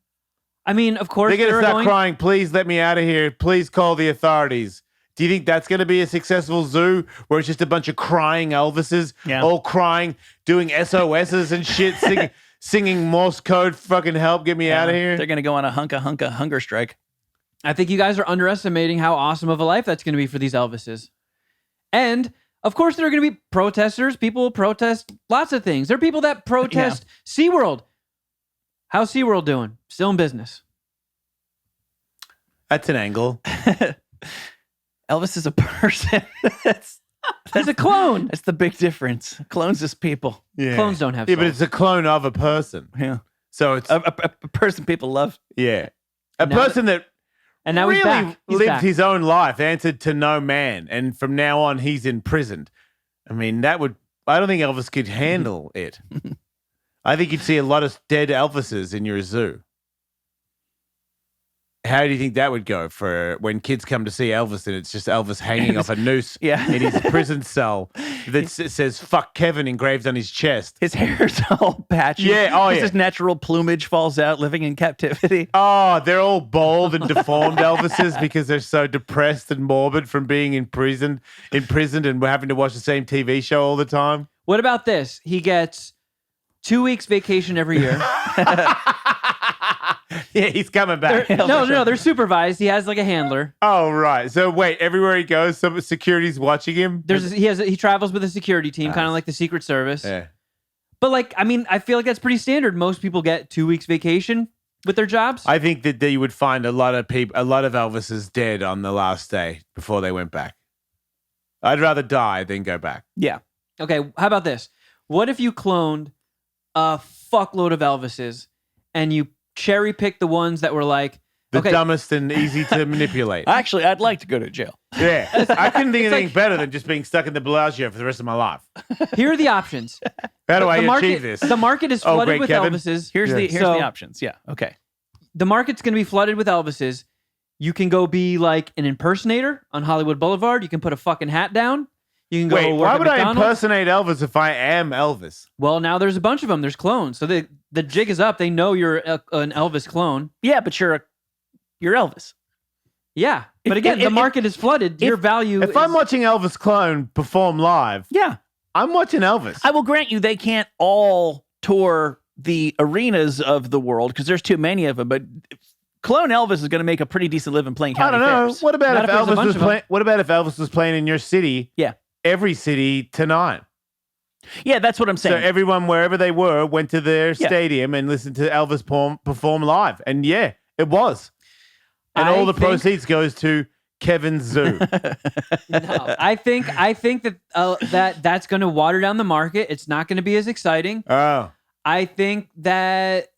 I mean, of course, They're going to they're start going. crying, please let me out of here. Please call the authorities. Do you think that's going to be a successful zoo where it's just a bunch of crying Elvises, Yeah. all crying, doing SOSs and shit, singing Morse code, fucking help, get me out of here? They're gonna go on a hunka hunger strike. I think you guys are underestimating how awesome of a life that's going to be for these Elvises. And of course, there are going to be protesters. People will protest lots of things. There are people that protest SeaWorld. How's SeaWorld doing? Still in business. That's an angle. Elvis is a person. He's a clone. That's the big difference. Clones is people. Yeah. Clones don't have Yeah, but souls. it's a clone of a person. Yeah. So it's, A person people love. yeah. A Now person that And now really he's back. He's lived back. his own life, answered to no man, and from now on he's imprisoned. I mean, I don't think Elvis could handle it. I think you'd see a lot of dead Elvises in your zoo. How do you think that would go for when kids come to see Elvis and it's just Elvis hanging off a noose Yeah. in his prison cell that says "fuck Kevin" engraved on his chest? His hair's all patchy. Yeah, oh, Just yeah. his natural plumage falls out, living in captivity. Oh, they're all bald and deformed Elvises because they're so depressed and morbid from being imprisoned and having to watch the same TV show all the time. What about this? He gets 2 weeks vacation every year. Yeah, he's coming back. No, they're supervised. He has like a handler. Oh, right. So wait, everywhere he goes, some security's watching him. He travels with a security team, kind of like the Secret Service. Yeah. But like, I mean, I feel like that's pretty standard. Most people get 2 weeks vacation with their jobs. I think that you would find a lot of Elvises dead on the last day before they went back. I'd rather die than go back. Yeah. Okay, how about this? What if you cloned a fuckload of Elvises and you cherry picked the ones that were like The dumbest and easy to manipulate. Actually, I'd like to go to jail. Yeah. I couldn't think of anything better than just being stuck in the Bellagio for the rest of my life. Here are the options. How do I the market, achieve this? The market is flooded great, with Kevin. Elvises. Here's Yeah. the options. Yeah. Okay. The market's going to be flooded with Elvises. You can go be like an impersonator on Hollywood Boulevard. You can put a fucking hat down. You can go Wait, work why at would I McDonald's. impersonate Elvis if I am Elvis? Well, now there's a bunch of them. There's clones. So the jig is up. They know you're an Elvis clone. Yeah, but you're Elvis. Yeah. But again, the market is flooded. Your value If I'm watching Elvis clone perform live, Yeah. I'm watching Elvis. I will grant you they can't all tour the arenas of the world because there's too many of them, but clone Elvis is going to make a pretty decent living playing I county don't know. fairs. What about Not if if there's a Elvis bunch was of them. playing? What about if Elvis was playing in your city? Yeah. Every city tonight. Yeah, that's what I'm So saying. everyone, wherever they were, went to their Yeah. stadium and listened to Elvis perform live. And yeah, it was. And I all the think- proceeds goes to Kevin's zoo. No, I think that's going to water down the market. It's not going to be as exciting. Oh. I think that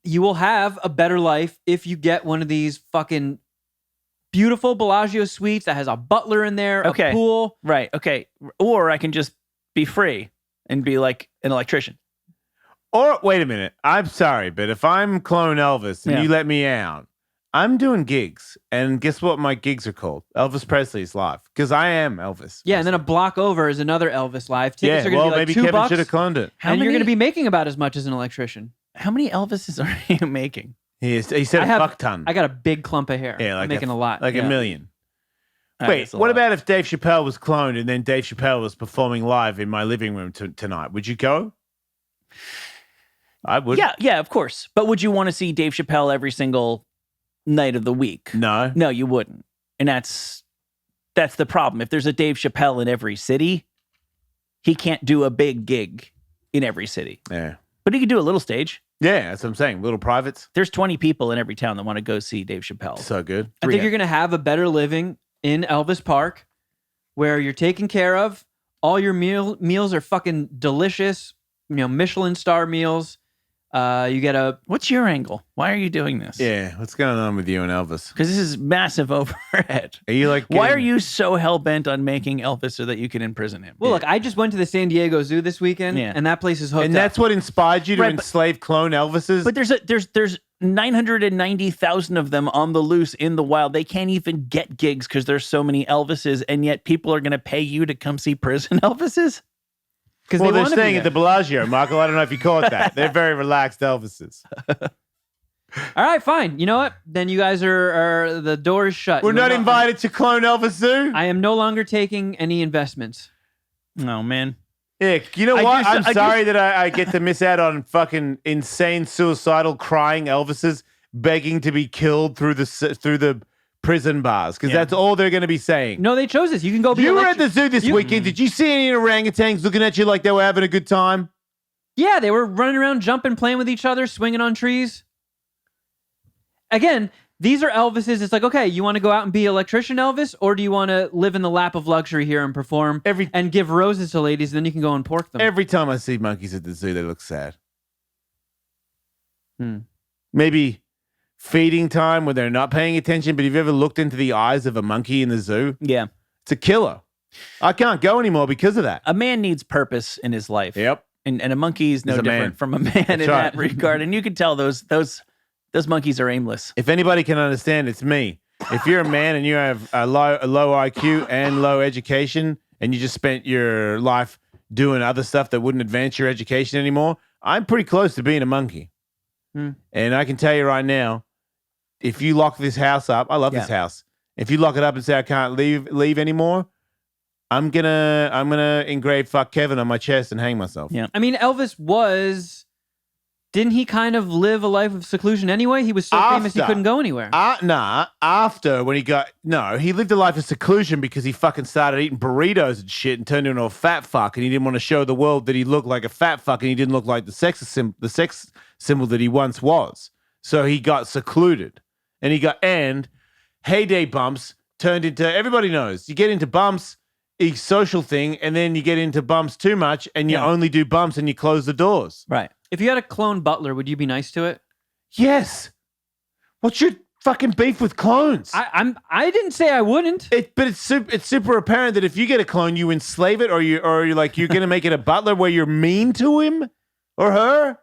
you will have a better life if you get one of these fucking beautiful Bellagio suites that has a butler in there, Okay. a pool. Right. Okay. Or I can just be free and be like an electrician. Or wait a minute. I'm sorry, but if I'm clone Elvis and Yeah. you let me out, I'm doing gigs. And guess what my gigs are called? Elvis Presley's Live. Because I am Elvis. Yeah, and then a block over is another Elvis live. Tickets Yeah, are going to well, be like maybe $2, Kevin should have cloned it. How and you're many- going to be making about as much as an electrician. How many Elvises are you making? He said I a have- fuck ton. I got a big clump of hair. Yeah, I'm like making a lot. Like Yeah. a million. That Wait, is a what lot. about if Dave Chappelle was cloned and then Dave Chappelle was performing live in my living room tonight? Would you go? I would. Yeah, of course. But would you want to see Dave Chappelle every single night of the week? No. No, you wouldn't. And that's the problem. If there's a Dave Chappelle in every city, he can't do a big gig in every city. Yeah. But he could do a little stage. Yeah, that's what I'm saying. Little privates. There's 20 people in every town that want to go see Dave Chappelle. So good. I think you're going to have a better living in Elvis Park where you're taken care of. All your meals are fucking delicious. You know, Michelin star meals. You get a... What's your angle? Why are you doing this? Yeah. What's going on with you and Elvis? Because this is massive overhead. Are you like? Why are getting- you so hell-bent on making Elvis so that you can imprison him? Well, look, I just went to the San Diego Zoo this weekend, Yeah. and that place is hooked And that's up. what inspired you to Right, but- enslave clone Elvises? But there's 990,000 of them on the loose in the wild. They can't even get gigs because there's so many Elvises, and yet people are going to pay you to come see prison Elvises? Because well, they they're want to be staying at the there. Bellagio, Michael. I don't know if you caught that. They're very relaxed Elvises. All right, fine. You know what? Then you guys are the door is shut. We're You not know, invited to clone Elvis Zoo. I am no longer taking any investments. Oh, man. Yeah, you know I what? just- I'm sorry that I get to miss out on fucking insane, suicidal, crying Elvises begging to be killed through the prison bars because Yeah. that's all they're going to be saying. No, they chose this. You can go be You were at electric- the zoo this you- weekend. Did you see any orangutans looking at you like they were having a good time? Yeah, they were running around, jumping, playing with each other, swinging on trees. Again, these are Elvises. It's like, okay, you want to go out and be electrician Elvis, or do you want to live in the lap of luxury here and perform and give roses to ladies, then you can go and pork them? Every time I see monkeys at the zoo, they look sad. Hmm. Maybe feeding time when they're not paying attention, but have you ever looked into the eyes of a monkey in the zoo? Yeah. It's a killer. I can't go anymore because of that. A man needs purpose in his life. Yep. And a monkey is no He's a man. different from a man in right. that regard. And you can tell those Those monkeys are aimless. If anybody can understand, it's me. If you're a man and you have a low IQ and low education, and you just spent your life doing other stuff that wouldn't advance your education anymore, I'm pretty close to being a monkey. And I can tell you right now, if you lock this house up, I love this house. If you lock it up and say I can't leave anymore, I'm gonna engrave "fuck Kevin" on my chest and hang myself. Yeah. I mean, Elvis didn't he kind of live a life of seclusion anyway? He was so famous he couldn't go anywhere. After when he lived a life of seclusion because he fucking started eating burritos and shit and turned into a fat fuck, and he didn't want to show the world that he looked like a fat fuck and he didn't look like the sex symbol that he once was. So he got secluded, and heyday bumps turned into, everybody knows, you get into bumps, a social thing, and then you get into bumps too much and you only do bumps and you close the doors. Right. If you had a clone butler, would you be nice to it? Yes. What's your fucking beef with clones? I didn't say I wouldn't. But it's super apparent that if you get a clone, you enslave it, or you're gonna make it a butler where you're mean to him or her.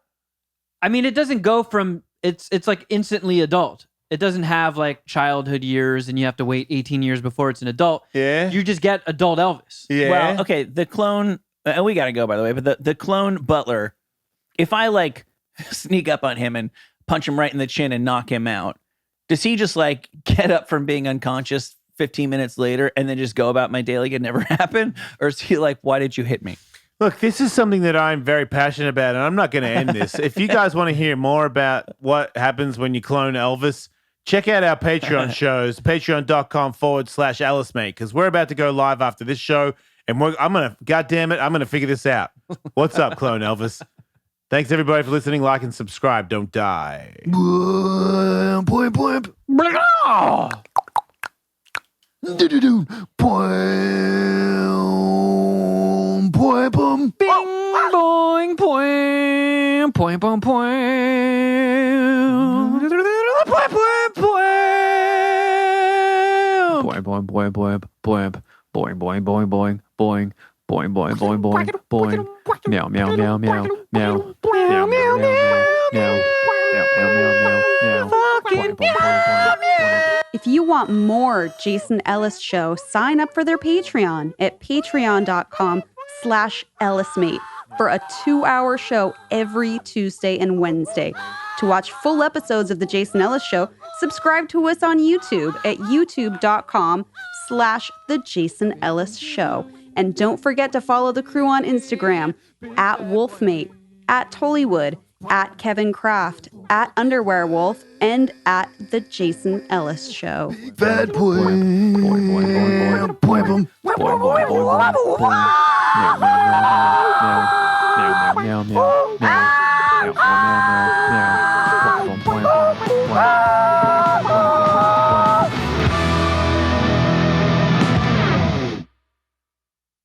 I mean, it doesn't go from it's like instantly adult. It doesn't have like childhood years and you have to wait 18 years before it's an adult. Yeah. You just get adult Elvis. Yeah. Well, okay, the clone, and we got to go, by the way, but the clone butler, if I like sneak up on him and punch him right in the chin and knock him out, does he just like get up from being unconscious 15 minutes later and then just go about my day like it never happened? Or is he like, why did you hit me? Look, this is something that I'm very passionate about, and I'm not going to end this. If you guys want to hear more about what happens when you clone Elvis, check out our Patreon shows, patreon.com/Ellis, mate, because we're about to go live after this show, and I'm going to figure this out. What's up, clone Elvis? Thanks, everybody, for listening. Like and subscribe. Don't die. Bing, boing, poing, poing, poing, poing. Boing, boing, boing, boing, boing, boing, boing, boing, boing, boing, boing, boing, boing, boing, boing. Meow, meow, meow, meow, meow, meow, meow, meow, meow, meow, meow, meow, meow. If you want more Jason Ellis Show, sign up for their Patreon at patreon.com/EllisMate for a 2-hour show every Tuesday and Wednesday. To watch full episodes of The Jason Ellis Show, subscribe to us on YouTube at youtube.com/The Jason Ellis Show. And don't forget to follow the crew on Instagram at Wolfmate, at Tullywood, at Kevin Kraft, at Underwearwolf, and at The Jason Ellis Show. Bad boy. Meow, meow, meow, meow, meow, meow, meow, meow.